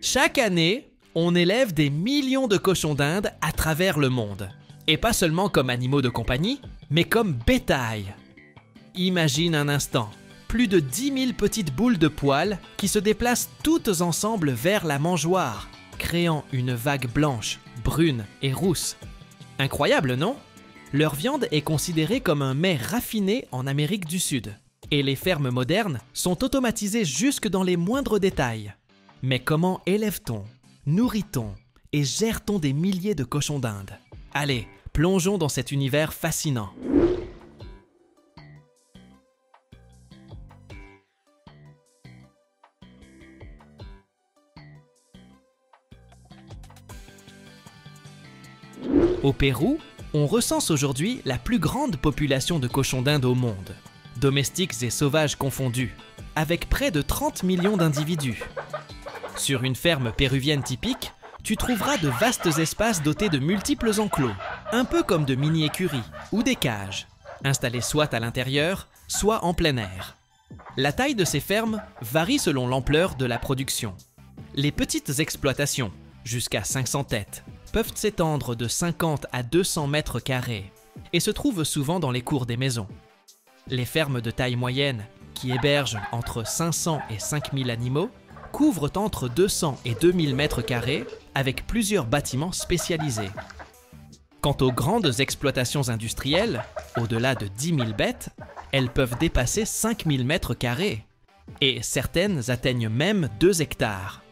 [SPEAKER 1] Chaque année, on élève des millions de cochons d'Inde à travers le monde. Et pas seulement comme animaux de compagnie, mais comme bétail. Imagine un instant. Plus de 10 000 petites boules de poils qui se déplacent toutes ensemble vers la mangeoire, créant une vague blanche, brune et rousse. Incroyable, non? Leur viande est considérée comme un mets raffiné en Amérique du Sud. Et les fermes modernes sont automatisées jusque dans les moindres détails. Mais comment élève-t-on, nourrit-on et gère-t-on des milliers de cochons d'Inde? Allez, plongeons dans cet univers fascinant. Au Pérou, on recense aujourd'hui la plus grande population de cochons d'Inde au monde, domestiques et sauvages confondus, avec près de 30 millions d'individus. Sur une ferme péruvienne typique, tu trouveras de vastes espaces dotés de multiples enclos, un peu comme de mini-écuries ou des cages, installées soit à l'intérieur, soit en plein air. La taille de ces fermes varie selon l'ampleur de la production. Les petites exploitations, jusqu'à 500 têtes, peuvent s'étendre de 50 à 200 mètres carrés et se trouvent souvent dans les cours des maisons. Les fermes de taille moyenne, qui hébergent entre 500 et 5000 animaux, couvrent entre 200 et 2000 mètres carrés avec plusieurs bâtiments spécialisés. Quant aux grandes exploitations industrielles, au-delà de 10 000 bêtes, elles peuvent dépasser 5000 mètres carrés et certaines atteignent même 2 hectares.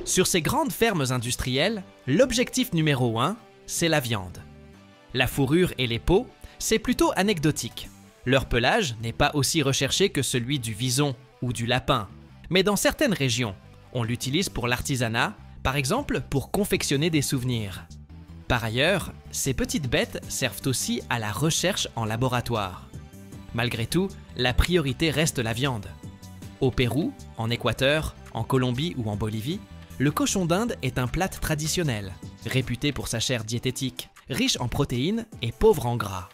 [SPEAKER 1] Sur ces grandes fermes industrielles, l'objectif numéro 1, c'est la viande. La fourrure et les peaux, c'est plutôt anecdotique. Leur pelage n'est pas aussi recherché que celui du vison ou du lapin, mais dans certaines régions, on l'utilise pour l'artisanat, par exemple pour confectionner des souvenirs. Par ailleurs, ces petites bêtes servent aussi à la recherche en laboratoire. Malgré tout, la priorité reste la viande. Au Pérou, en Équateur, en Colombie ou en Bolivie, le cochon d'Inde est un plat traditionnel, réputé pour sa chair diététique, riche en protéines et pauvre en gras.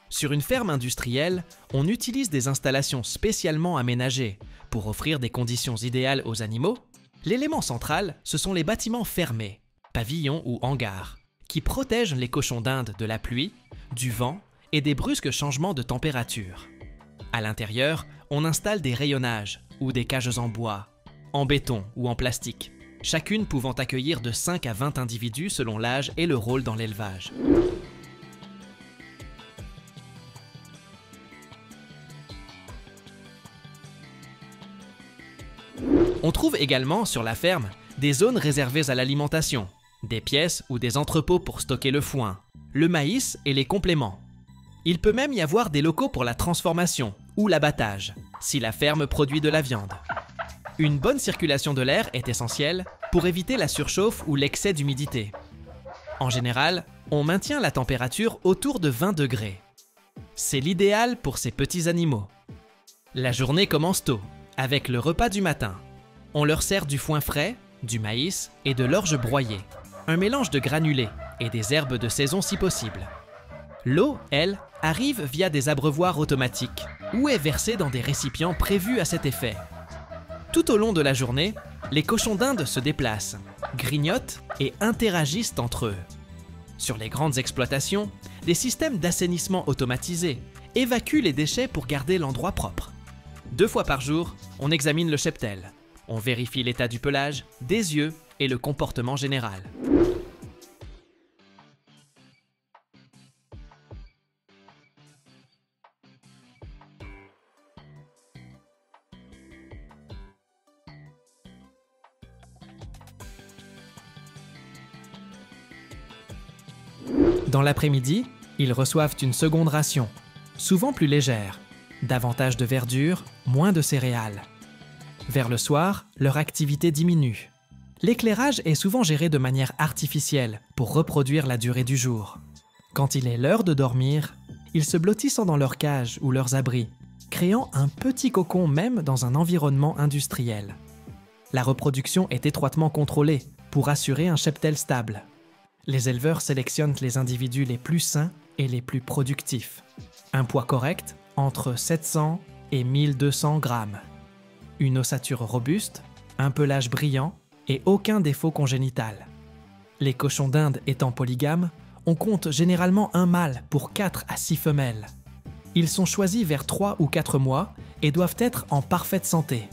[SPEAKER 1] Sur une ferme industrielle, on utilise des installations spécialement aménagées pour offrir des conditions idéales aux animaux, L'élément central, ce sont les bâtiments fermés, pavillons ou hangars, qui protègent les cochons d'Inde de la pluie, du vent et des brusques changements de température. À l'intérieur, on installe des rayonnages ou des cages en bois, en béton ou en plastique, chacune pouvant accueillir de 5 à 20 individus selon l'âge et le rôle dans l'élevage. On trouve également sur la ferme des zones réservées à l'alimentation, des pièces ou des entrepôts pour stocker le foin, le maïs et les compléments. Il peut même y avoir des locaux pour la transformation ou l'abattage, si la ferme produit de la viande. Une bonne circulation de l'air est essentielle pour éviter la surchauffe ou l'excès d'humidité. En général, on maintient la température autour de 20 degrés. C'est l'idéal pour ces petits animaux. La journée commence tôt, avec le repas du matin. On leur sert du foin frais, du maïs et de l'orge broyée, un mélange de granulés et des herbes de saison si possible. L'eau, elle, arrive via des abreuvoirs automatiques ou est versée dans des récipients prévus à cet effet. Tout au long de la journée, les cochons d'Inde se déplacent, grignotent et interagissent entre eux. Sur les grandes exploitations, des systèmes d'assainissement automatisés évacuent les déchets pour garder l'endroit propre. 2 fois par jour, on examine le cheptel. On vérifie l'état du pelage, des yeux et le comportement général. Dans l'après-midi, ils reçoivent une seconde ration, souvent plus légère, davantage de verdure, moins de céréales. Vers le soir, leur activité diminue. L'éclairage est souvent géré de manière artificielle pour reproduire la durée du jour. Quand il est l'heure de dormir, ils se blottissent dans leur cage ou leurs abris, créant un petit cocon même dans un environnement industriel. La reproduction est étroitement contrôlée pour assurer un cheptel stable. Les éleveurs sélectionnent les individus les plus sains et les plus productifs. Un poids correct, entre 700 et 1200 grammes. Une ossature robuste, un pelage brillant et aucun défaut congénital. Les cochons d'Inde étant polygames, on compte généralement un mâle pour 4 à 6 femelles. Ils sont choisis vers 3 ou 4 mois et doivent être en parfaite santé.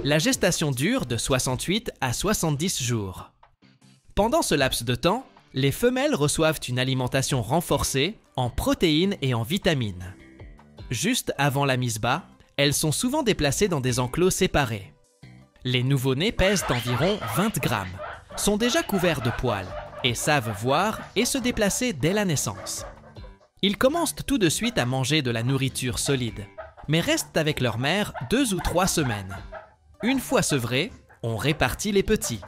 [SPEAKER 1] La gestation dure de 68 à 70 jours. Pendant ce laps de temps, les femelles reçoivent une alimentation renforcée en protéines et en vitamines. Juste avant la mise bas, elles sont souvent déplacées dans des enclos séparés. Les nouveau-nés pèsent environ 20 grammes, sont déjà couverts de poils et savent voir et se déplacer dès la naissance. Ils commencent tout de suite à manger de la nourriture solide, mais restent avec leur mère 2 ou 3 semaines. Une fois sevrés, on répartit les petits.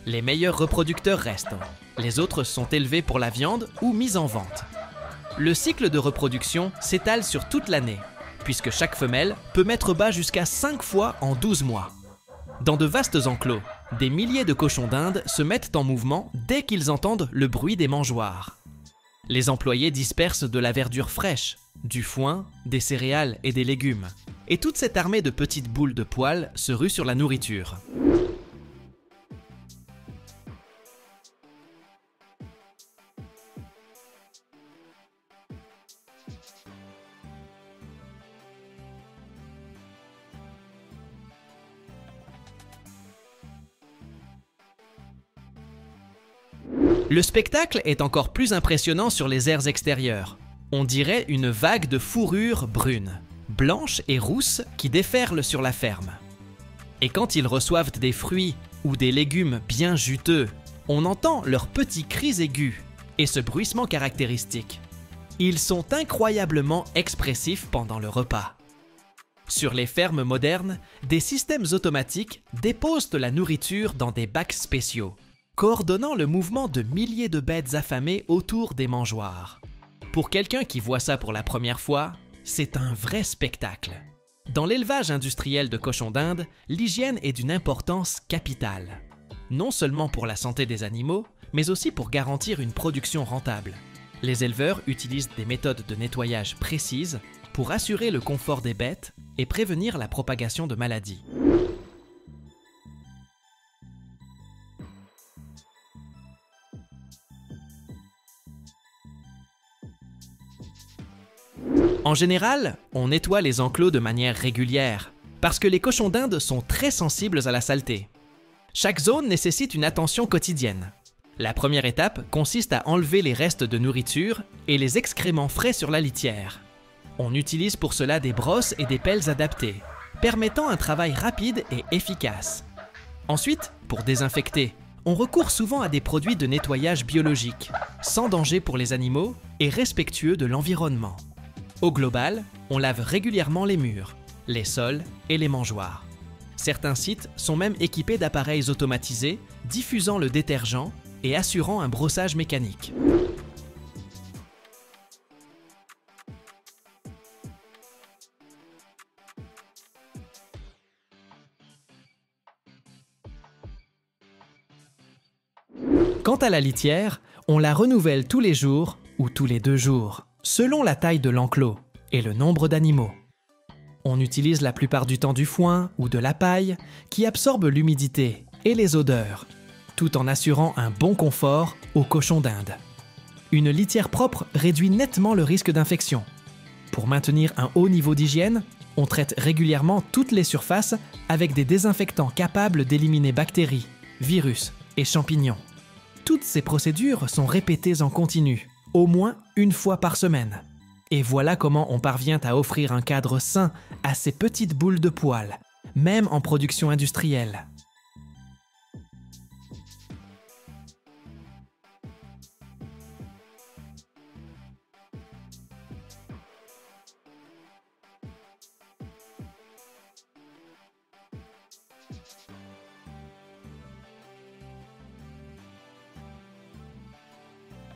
[SPEAKER 1] Les meilleurs reproducteurs restent. Les autres sont élevés pour la viande ou mis en vente. Le cycle de reproduction s'étale sur toute l'année, puisque chaque femelle peut mettre bas jusqu'à 5 fois en 12 mois. Dans de vastes enclos, des milliers de cochons d'Inde se mettent en mouvement dès qu'ils entendent le bruit des mangeoires. Les employés dispersent de la verdure fraîche, du foin, des céréales et des légumes. Et toute cette armée de petites boules de poils se rue sur la nourriture. Le spectacle est encore plus impressionnant sur les aires extérieures. On dirait une vague de fourrure brune, blanche et rousse qui déferle sur la ferme. Et quand ils reçoivent des fruits ou des légumes bien juteux, on entend leurs petits cris aigus et ce bruissement caractéristique. Ils sont incroyablement expressifs pendant le repas. Sur les fermes modernes, des systèmes automatiques déposent la nourriture dans des bacs spéciaux, coordonnant le mouvement de milliers de bêtes affamées autour des mangeoires. Pour quelqu'un qui voit ça pour la première fois, c'est un vrai spectacle. Dans l'élevage industriel de cochons d'Inde, l'hygiène est d'une importance capitale. Non seulement pour la santé des animaux, mais aussi pour garantir une production rentable. Les éleveurs utilisent des méthodes de nettoyage précises pour assurer le confort des bêtes et prévenir la propagation de maladies. En général, on nettoie les enclos de manière régulière, parce que les cochons d'Inde sont très sensibles à la saleté. Chaque zone nécessite une attention quotidienne. La première étape consiste à enlever les restes de nourriture et les excréments frais sur la litière. On utilise pour cela des brosses et des pelles adaptées, permettant un travail rapide et efficace. Ensuite, pour désinfecter, on recourt souvent à des produits de nettoyage biologiques, sans danger pour les animaux et respectueux de l'environnement. Au global, on lave régulièrement les murs, les sols et les mangeoires. Certains sites sont même équipés d'appareils automatisés, diffusant le détergent et assurant un brossage mécanique. Quant à la litière, on la renouvelle tous les jours ou tous les 2 jours, selon la taille de l'enclos et le nombre d'animaux. On utilise la plupart du temps du foin ou de la paille qui absorbe l'humidité et les odeurs, tout en assurant un bon confort aux cochons d'Inde. Une litière propre réduit nettement le risque d'infection. Pour maintenir un haut niveau d'hygiène, on traite régulièrement toutes les surfaces avec des désinfectants capables d'éliminer bactéries, virus et champignons. Toutes ces procédures sont répétées en continu, au moins 1 fois par semaine. Et voilà comment on parvient à offrir un cadre sain à ces petites boules de poils, même en production industrielle.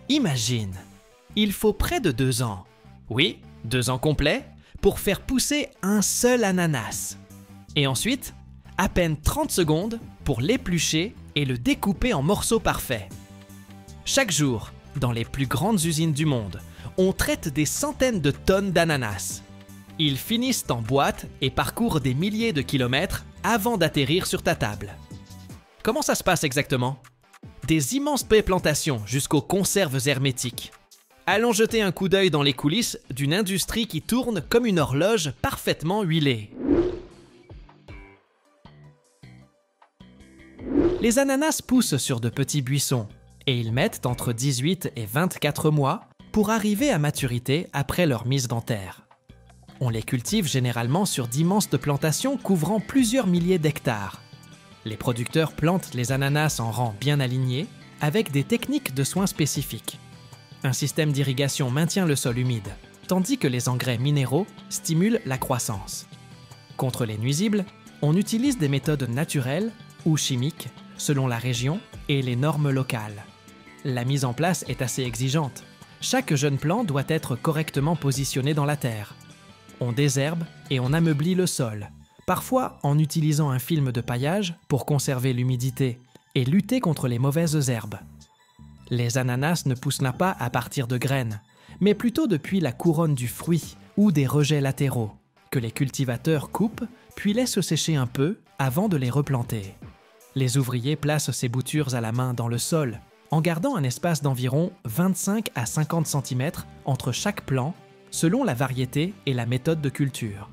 [SPEAKER 1] Imagine, il faut près de 2 ans, oui, 2 ans complets, pour faire pousser un seul ananas. Et ensuite, à peine 30 secondes pour l'éplucher et le découper en morceaux parfaits. Chaque jour, dans les plus grandes usines du monde, on traite des centaines de tonnes d'ananas. Ils finissent en boîte et parcourent des milliers de kilomètres avant d'atterrir sur ta table. Comment ça se passe exactement ? Des immenses plantations jusqu'aux conserves hermétiques. Allons jeter un coup d'œil dans les coulisses d'une industrie qui tourne comme une horloge parfaitement huilée. Les ananas poussent sur de petits buissons et ils mettent entre 18 et 24 mois pour arriver à maturité après leur mise en terre. On les cultive généralement sur d'immenses plantations couvrant plusieurs milliers d'hectares. Les producteurs plantent les ananas en rangs bien alignés avec des techniques de soins spécifiques. Un système d'irrigation maintient le sol humide, tandis que les engrais minéraux stimulent la croissance. Contre les nuisibles, on utilise des méthodes naturelles ou chimiques selon la région et les normes locales. La mise en place est assez exigeante. Chaque jeune plant doit être correctement positionné dans la terre. On désherbe et on ameublit le sol, parfois en utilisant un film de paillage pour conserver l'humidité et lutter contre les mauvaises herbes. Les ananas ne poussent pas à partir de graines, mais plutôt depuis la couronne du fruit ou des rejets latéraux, que les cultivateurs coupent puis laissent sécher un peu avant de les replanter. Les ouvriers placent ces boutures à la main dans le sol, en gardant un espace d'environ 25 à 50 cm entre chaque plant, selon la variété et la méthode de culture.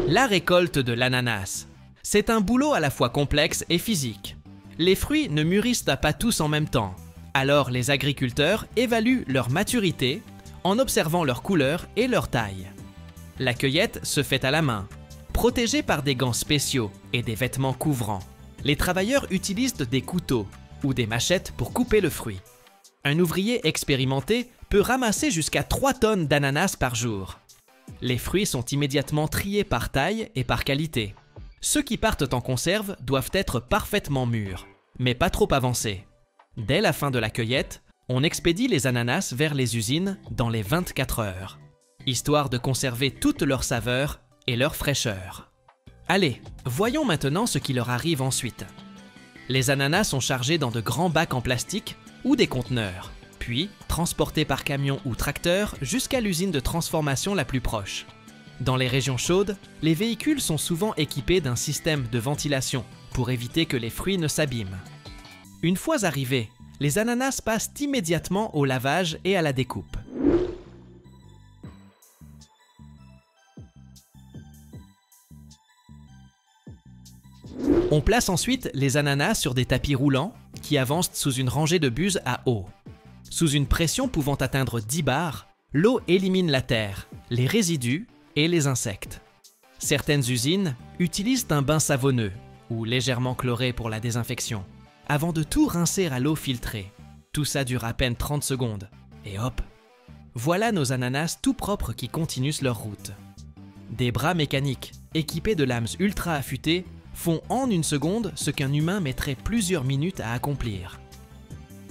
[SPEAKER 1] La récolte de l'ananas. C'est un boulot à la fois complexe et physique. Les fruits ne mûrissent pas tous en même temps, alors les agriculteurs évaluent leur maturité en observant leur couleur et leur taille. La cueillette se fait à la main, protégée par des gants spéciaux et des vêtements couvrants. Les travailleurs utilisent des couteaux ou des machettes pour couper le fruit. Un ouvrier expérimenté peut ramasser jusqu'à 3 tonnes d'ananas par jour. Les fruits sont immédiatement triés par taille et par qualité. Ceux qui partent en conserve doivent être parfaitement mûrs, mais pas trop avancés. Dès la fin de la cueillette, On expédie les ananas vers les usines dans les 24 heures, histoire de conserver toute leur saveur et leur fraîcheur. Allez, voyons maintenant ce qui leur arrive ensuite. Les ananas sont chargés dans de grands bacs en plastique ou des conteneurs, puis transportés par camion ou tracteur jusqu'à l'usine de transformation la plus proche. Dans les régions chaudes, les véhicules sont souvent équipés d'un système de ventilation pour éviter que les fruits ne s'abîment. Une fois arrivés, les ananas passent immédiatement au lavage et à la découpe. On place ensuite les ananas sur des tapis roulants qui avancent sous une rangée de buses à eau. Sous une pression pouvant atteindre 10 bars, l'eau élimine la terre, les résidus et les insectes. Certaines usines utilisent un bain savonneux ou légèrement chloré pour la désinfection, avant de tout rincer à l'eau filtrée. Tout ça dure à peine 30 secondes. Et hop, voilà nos ananas tout propres qui continuent leur route. Des bras mécaniques, équipés de lames ultra affûtées, font en une seconde ce qu'un humain mettrait plusieurs minutes à accomplir.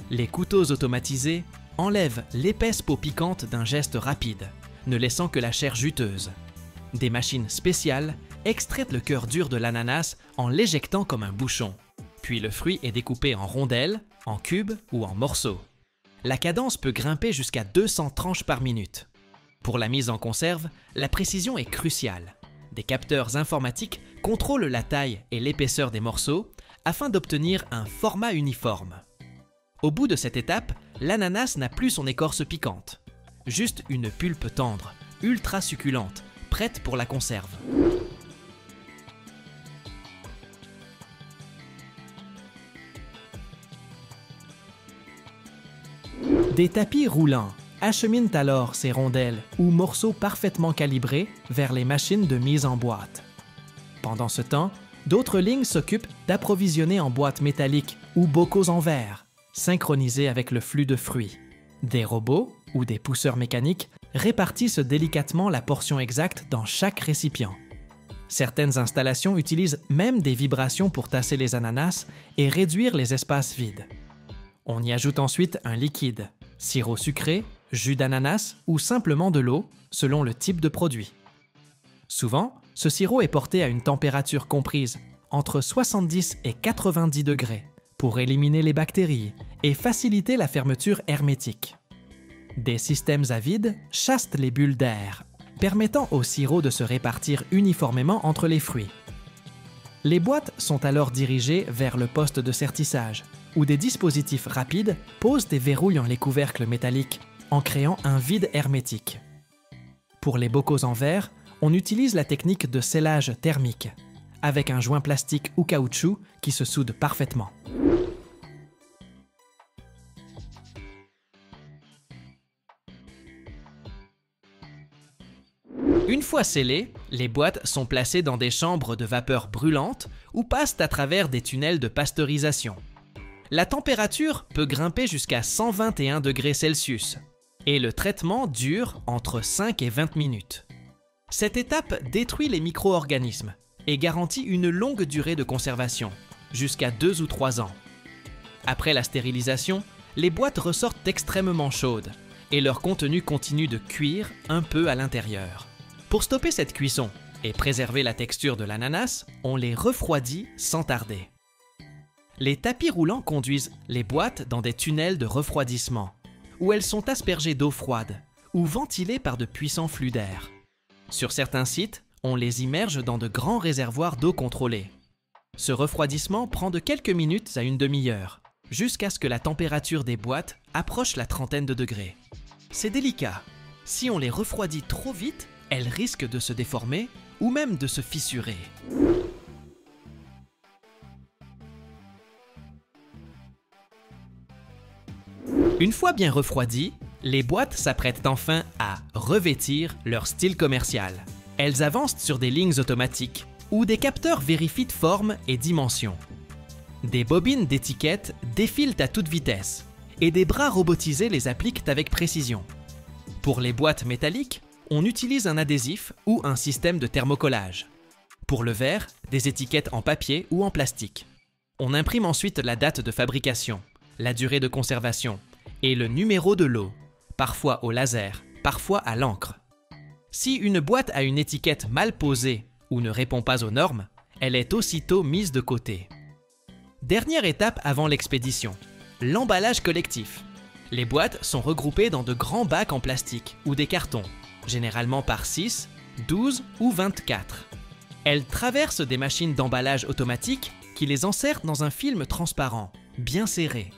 [SPEAKER 1] Les couteaux automatisés enlèvent l'épaisse peau piquante d'un geste rapide, ne laissant que la chair juteuse. Des machines spéciales extraient le cœur dur de l'ananas en l'éjectant comme un bouchon. Puis le fruit est découpé en rondelles, en cubes ou en morceaux. La cadence peut grimper jusqu'à 200 tranches par minute. Pour la mise en conserve, la précision est cruciale. Des capteurs informatiques contrôlent la taille et l'épaisseur des morceaux afin d'obtenir un format uniforme. Au bout de cette étape, l'ananas n'a plus son écorce piquante. Juste une pulpe tendre, ultra succulente, prête pour la conserve. Des tapis roulants acheminent alors ces rondelles ou morceaux parfaitement calibrés vers les machines de mise en boîte. Pendant ce temps, d'autres lignes s'occupent d'approvisionner en boîtes métalliques ou bocaux en verre, synchronisés avec le flux de fruits. Des robots ou des pousseurs mécaniques répartissent délicatement la portion exacte dans chaque récipient. Certaines installations utilisent même des vibrations pour tasser les ananas et réduire les espaces vides. On y ajoute ensuite un liquide, sirop sucré, jus d'ananas ou simplement de l'eau, selon le type de produit. Souvent, ce sirop est porté à une température comprise entre 70 et 90 degrés pour éliminer les bactéries et faciliter la fermeture hermétique. Des systèmes à vide chassent les bulles d'air, permettant au sirop de se répartir uniformément entre les fruits. Les boîtes sont alors dirigées vers le poste de sertissage, où des dispositifs rapides posent des verrouilles en les couvercles métalliques, en créant un vide hermétique. Pour les bocaux en verre, on utilise la technique de scellage thermique, avec un joint plastique ou caoutchouc qui se soude parfaitement. Une fois scellées, les boîtes sont placées dans des chambres de vapeur brûlante ou passent à travers des tunnels de pasteurisation. La température peut grimper jusqu'à 121 degrés Celsius et le traitement dure entre 5 et 20 minutes. Cette étape détruit les micro-organismes et garantit une longue durée de conservation, jusqu'à 2 ou 3 ans. Après la stérilisation, les boîtes ressortent extrêmement chaudes et leur contenu continue de cuire un peu à l'intérieur. Pour stopper cette cuisson et préserver la texture de l'ananas, on les refroidit sans tarder. Les tapis roulants conduisent les boîtes dans des tunnels de refroidissement, où elles sont aspergées d'eau froide ou ventilées par de puissants flux d'air. Sur certains sites, on les immerge dans de grands réservoirs d'eau contrôlée. Ce refroidissement prend de quelques minutes à une demi-heure, jusqu'à ce que la température des boîtes approche la trentaine de degrés. C'est délicat. Si on les refroidit trop vite, elles risquent de se déformer ou même de se fissurer. Une fois bien refroidies, les boîtes s'apprêtent enfin à revêtir leur style commercial. Elles avancent sur des lignes automatiques où des capteurs vérifient forme et dimension. Des bobines d'étiquettes défilent à toute vitesse et des bras robotisés les appliquent avec précision. Pour les boîtes métalliques, on utilise un adhésif ou un système de thermocollage. Pour le verre, des étiquettes en papier ou en plastique. On imprime ensuite la date de fabrication, la durée de conservation et le numéro de lot, parfois au laser, parfois à l'encre. Si une boîte a une étiquette mal posée ou ne répond pas aux normes, elle est aussitôt mise de côté. Dernière étape avant l'expédition, l'emballage collectif. Les boîtes sont regroupées dans de grands bacs en plastique ou des cartons, généralement par 6, 12 ou 24. Elles traversent des machines d'emballage automatiques qui les enserrent dans un film transparent, bien serré.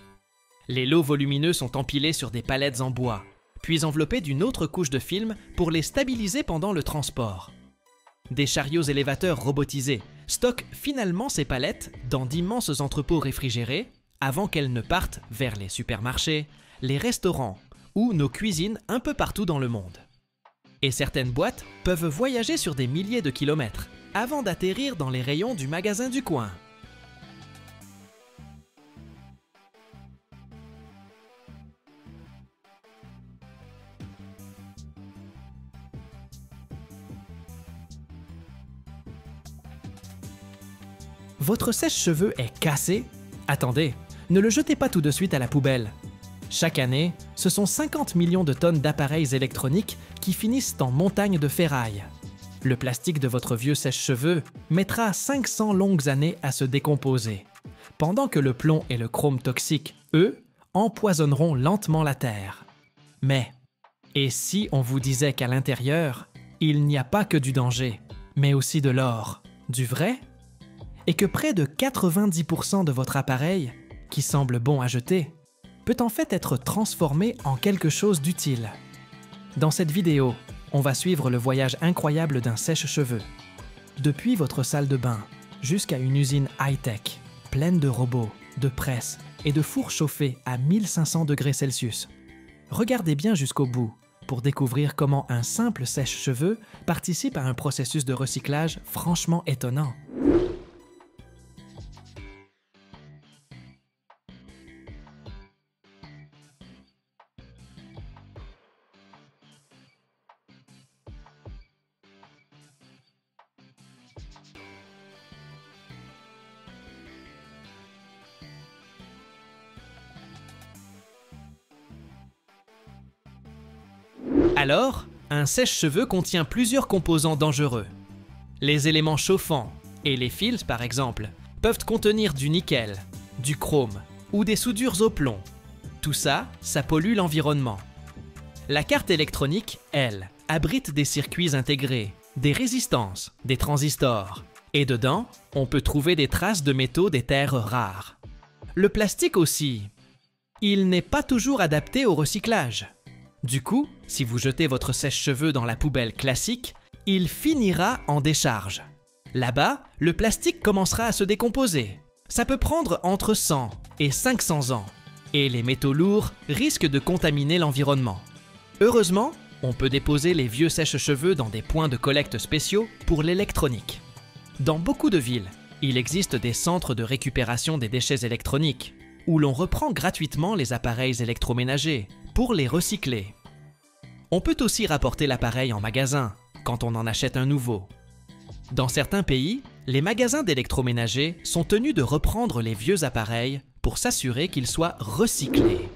[SPEAKER 1] Les lots volumineux sont empilés sur des palettes en bois, puis enveloppés d'une autre couche de film pour les stabiliser pendant le transport. Des chariots élévateurs robotisés stockent finalement ces palettes dans d'immenses entrepôts réfrigérés avant qu'elles ne partent vers les supermarchés, les restaurants ou nos cuisines un peu partout dans le monde. Et certaines boîtes peuvent voyager sur des milliers de kilomètres avant d'atterrir dans les rayons du magasin du coin. Votre sèche-cheveux est cassé? Attendez, ne le jetez pas tout de suite à la poubelle. Chaque année, ce sont 50 millions de tonnes d'appareils électroniques qui finissent en montagnes de ferraille. Le plastique de votre vieux sèche-cheveux mettra 500 longues années à se décomposer, pendant que le plomb et le chrome toxique, eux, empoisonneront lentement la Terre. Mais, et si on vous disait qu'à l'intérieur, il n'y a pas que du danger, mais aussi de l'or, du vrai? Et que près de 90% de votre appareil, qui semble bon à jeter, peut en fait être transformé en quelque chose d'utile. Dans cette vidéo, on va suivre le voyage incroyable d'un sèche-cheveux. Depuis votre salle de bain jusqu'à une usine high-tech, pleine de robots, de presses et de fours chauffés à 1500 degrés Celsius. Regardez bien jusqu'au bout pour découvrir comment un simple sèche-cheveux participe à un processus de recyclage franchement étonnant. Alors, un sèche-cheveux contient plusieurs composants dangereux. Les éléments chauffants et les fils, par exemple, peuvent contenir du nickel, du chrome ou des soudures au plomb. Tout ça, ça pollue l'environnement. La carte électronique, elle, abrite des circuits intégrés, des résistances, des transistors. Et dedans, on peut trouver des traces de métaux des terres rares. Le plastique aussi. Il n'est pas toujours adapté au recyclage. Du coup, si vous jetez votre sèche-cheveux dans la poubelle classique, il finira en décharge. Là-bas, le plastique commencera à se décomposer. Ça peut prendre entre 100 et 500 ans. Et les métaux lourds risquent de contaminer l'environnement. Heureusement, on peut déposer les vieux sèche-cheveux dans des points de collecte spéciaux pour l'électronique. Dans beaucoup de villes, il existe des centres de récupération des déchets électroniques, où l'on reprend gratuitement les appareils électroménagers pour les recycler. On peut aussi rapporter l'appareil en magasin quand on en achète un nouveau. Dans certains pays, les magasins d'électroménager sont tenus de reprendre les vieux appareils pour s'assurer qu'ils soient recyclés.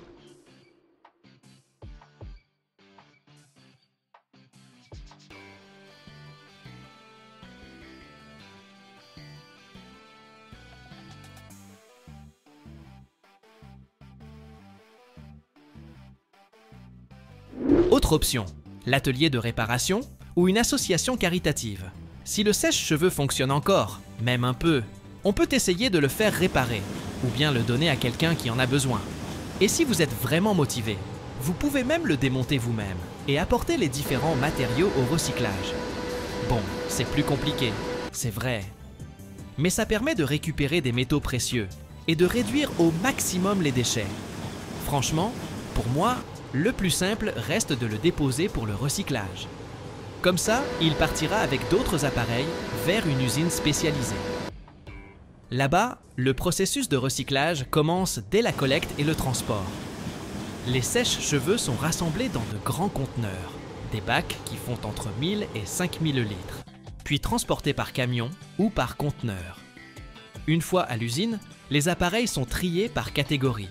[SPEAKER 1] Autre option, l'atelier de réparation ou une association caritative. Si le sèche-cheveux fonctionne encore, même un peu, on peut essayer de le faire réparer ou bien le donner à quelqu'un qui en a besoin. Et si vous êtes vraiment motivé, vous pouvez même le démonter vous-même et apporter les différents matériaux au recyclage. Bon, c'est plus compliqué, c'est vrai. Mais ça permet de récupérer des métaux précieux et de réduire au maximum les déchets. Franchement, pour moi, le plus simple reste de le déposer pour le recyclage. Comme ça, il partira avec d'autres appareils vers une usine spécialisée. Là-bas, le processus de recyclage commence dès la collecte et le transport. Les sèche-cheveux sont rassemblés dans de grands conteneurs, des bacs qui font entre 1000 et 5000 litres, puis transportés par camion ou par conteneur. Une fois à l'usine, les appareils sont triés par catégorie.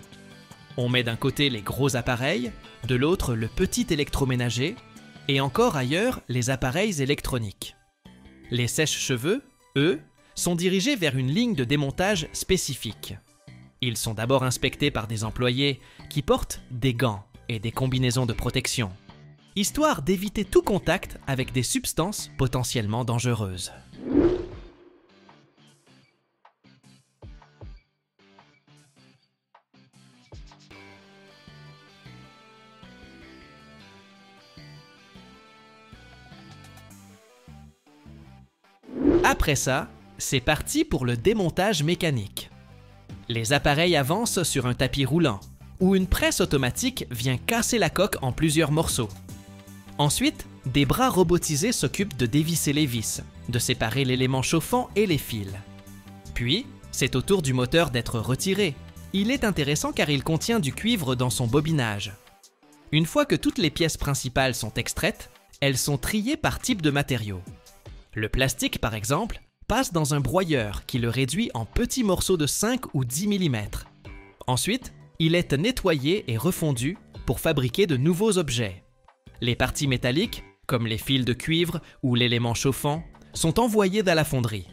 [SPEAKER 1] On met d'un côté les gros appareils, de l'autre le petit électroménager, et encore ailleurs les appareils électroniques. Les sèche-cheveux, eux, sont dirigés vers une ligne de démontage spécifique. Ils sont d'abord inspectés par des employés qui portent des gants et des combinaisons de protection, histoire d'éviter tout contact avec des substances potentiellement dangereuses. Après ça, c'est parti pour le démontage mécanique. Les appareils avancent sur un tapis roulant, où une presse automatique vient casser la coque en plusieurs morceaux. Ensuite, des bras robotisés s'occupent de dévisser les vis, de séparer l'élément chauffant et les fils. Puis, c'est au tour du moteur d'être retiré. Il est intéressant car il contient du cuivre dans son bobinage. Une fois que toutes les pièces principales sont extraites, elles sont triées par type de matériau. Le plastique, par exemple, passe dans un broyeur qui le réduit en petits morceaux de 5 ou 10 mm. Ensuite, il est nettoyé et refondu pour fabriquer de nouveaux objets. Les parties métalliques, comme les fils de cuivre ou l'élément chauffant, sont envoyées dans la fonderie.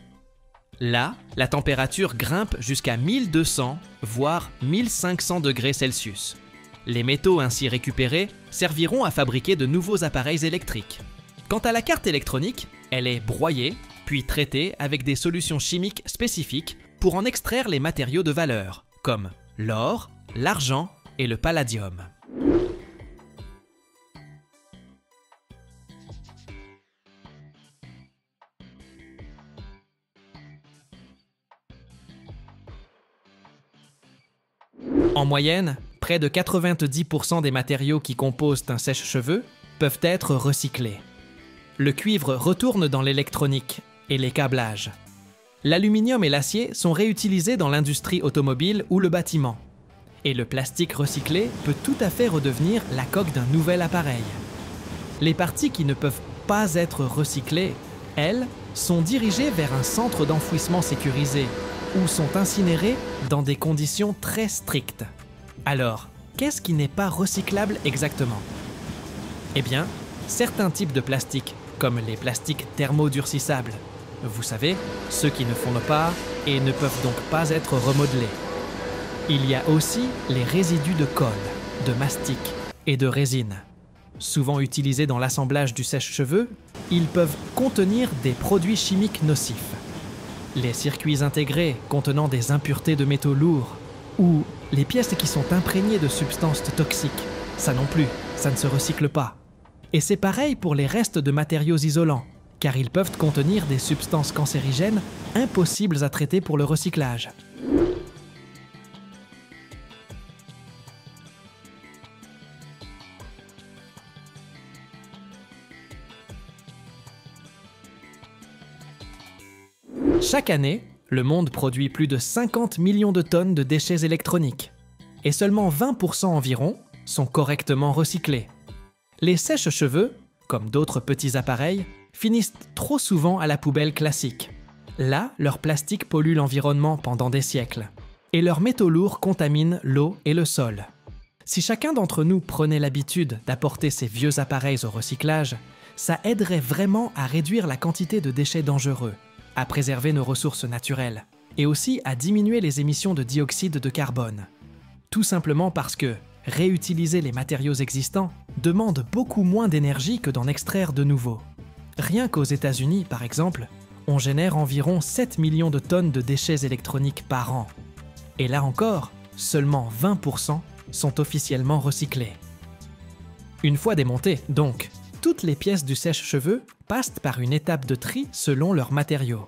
[SPEAKER 1] Là, la température grimpe jusqu'à 1200, voire 1500 degrés Celsius. Les métaux ainsi récupérés serviront à fabriquer de nouveaux appareils électriques. Quant à la carte électronique, elle est broyée, puis traitée avec des solutions chimiques spécifiques pour en extraire les matériaux de valeur, comme l'or, l'argent et le palladium. En moyenne, près de 90% des matériaux qui composent un sèche-cheveux peuvent être recyclés. Le cuivre retourne dans l'électronique et les câblages. L'aluminium et l'acier sont réutilisés dans l'industrie automobile ou le bâtiment. Et le plastique recyclé peut tout à fait redevenir la coque d'un nouvel appareil. Les parties qui ne peuvent pas être recyclées, elles, sont dirigées vers un centre d'enfouissement sécurisé ou sont incinérées dans des conditions très strictes. Alors, qu'est-ce qui n'est pas recyclable exactement? Eh bien, certains types de plastique, comme les plastiques thermodurcissables, vous savez, ceux qui ne fondent pas et ne peuvent donc pas être remodelés. Il y a aussi les résidus de colle, de mastic et de résine. Souvent utilisés dans l'assemblage du sèche-cheveux, ils peuvent contenir des produits chimiques nocifs. Les circuits intégrés contenant des impuretés de métaux lourds ou les pièces qui sont imprégnées de substances toxiques, ça non plus, ça ne se recycle pas. Et c'est pareil pour les restes de matériaux isolants, car ils peuvent contenir des substances cancérigènes impossibles à traiter pour le recyclage. Chaque année, le monde produit plus de 50 millions de tonnes de déchets électroniques, et seulement 20% environ sont correctement recyclés. Les sèche-cheveux, comme d'autres petits appareils, finissent trop souvent à la poubelle classique. Là, leur plastique pollue l'environnement pendant des siècles, et leurs métaux lourds contaminent l'eau et le sol. Si chacun d'entre nous prenait l'habitude d'apporter ces vieux appareils au recyclage, ça aiderait vraiment à réduire la quantité de déchets dangereux, à préserver nos ressources naturelles, et aussi à diminuer les émissions de dioxyde de carbone. Tout simplement parce que réutiliser les matériaux existants demande beaucoup moins d'énergie que d'en extraire de nouveaux. Rien qu'aux États-Unis, par exemple, on génère environ 7 millions de tonnes de déchets électroniques par an. Et là encore, seulement 20% sont officiellement recyclés. Une fois démontées, donc, toutes les pièces du sèche-cheveux passent par une étape de tri selon leurs matériaux.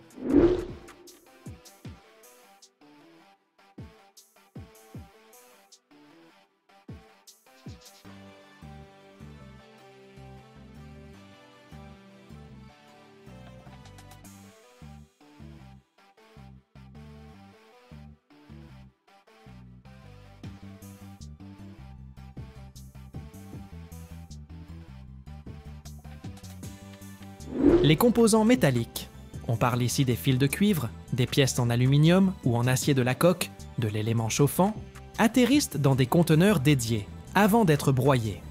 [SPEAKER 1] Les composants métalliques. On parle ici des fils de cuivre, des pièces en aluminium ou en acier de la coque, de l'élément chauffant, atterrissent dans des conteneurs dédiés, avant d'être broyés.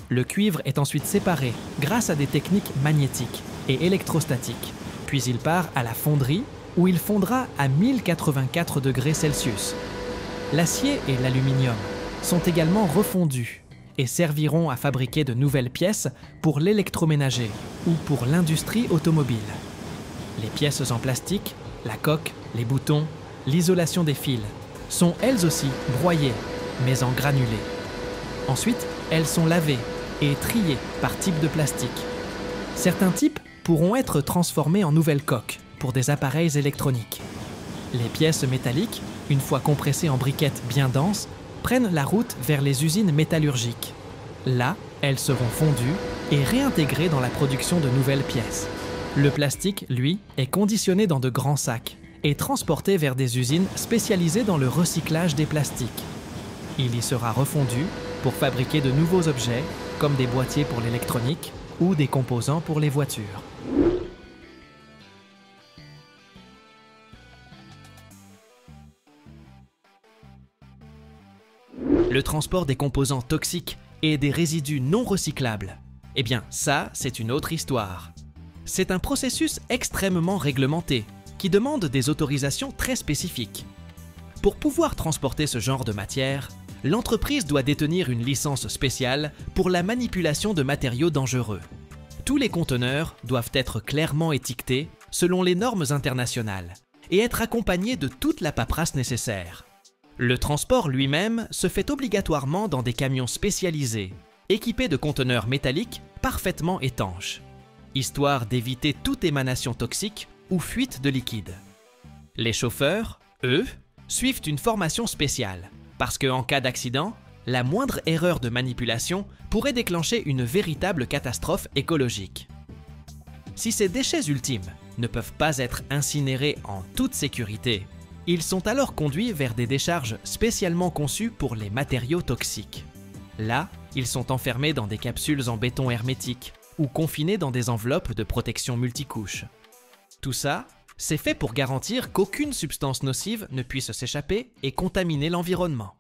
[SPEAKER 1] Le cuivre est ensuite séparé grâce à des techniques magnétiques et électrostatiques, puis il part à la fonderie où il fondra à 1084 degrés Celsius. L'acier et l'aluminium sont également refondus et serviront à fabriquer de nouvelles pièces pour l'électroménager ou pour l'industrie automobile. Les pièces en plastique, la coque, les boutons, l'isolation des fils, sont elles aussi broyées, mais en granulés. Ensuite, elles sont lavées et triées par type de plastique. Certains types pourront être transformés en nouvelles coques pour des appareils électroniques. Les pièces métalliques, une fois compressées en briquettes bien denses, prennent la route vers les usines métallurgiques. Là, elles seront fondues et réintégrées dans la production de nouvelles pièces. Le plastique, lui, est conditionné dans de grands sacs et transporté vers des usines spécialisées dans le recyclage des plastiques. Il y sera refondu pour fabriquer de nouveaux objets, comme des boîtiers pour l'électronique ou des composants pour les voitures. Le transport des composants toxiques et des résidus non recyclables. Eh bien, ça, c'est une autre histoire. C'est un processus extrêmement réglementé, qui demande des autorisations très spécifiques. Pour pouvoir transporter ce genre de matière, l'entreprise doit détenir une licence spéciale pour la manipulation de matériaux dangereux. Tous les conteneurs doivent être clairement étiquetés selon les normes internationales et être accompagnés de toute la paperasse nécessaire. Le transport lui-même se fait obligatoirement dans des camions spécialisés, équipés de conteneurs métalliques parfaitement étanches, histoire d'éviter toute émanation toxique ou fuite de liquide. Les chauffeurs, eux, suivent une formation spéciale, parce qu'en cas d'accident, la moindre erreur de manipulation pourrait déclencher une véritable catastrophe écologique. Si ces déchets ultimes ne peuvent pas être incinérés en toute sécurité, ils sont alors conduits vers des décharges spécialement conçues pour les matériaux toxiques. Là, ils sont enfermés dans des capsules en béton hermétique ou confinés dans des enveloppes de protection multicouches. Tout ça, c'est fait pour garantir qu'aucune substance nocive ne puisse s'échapper et contaminer l'environnement.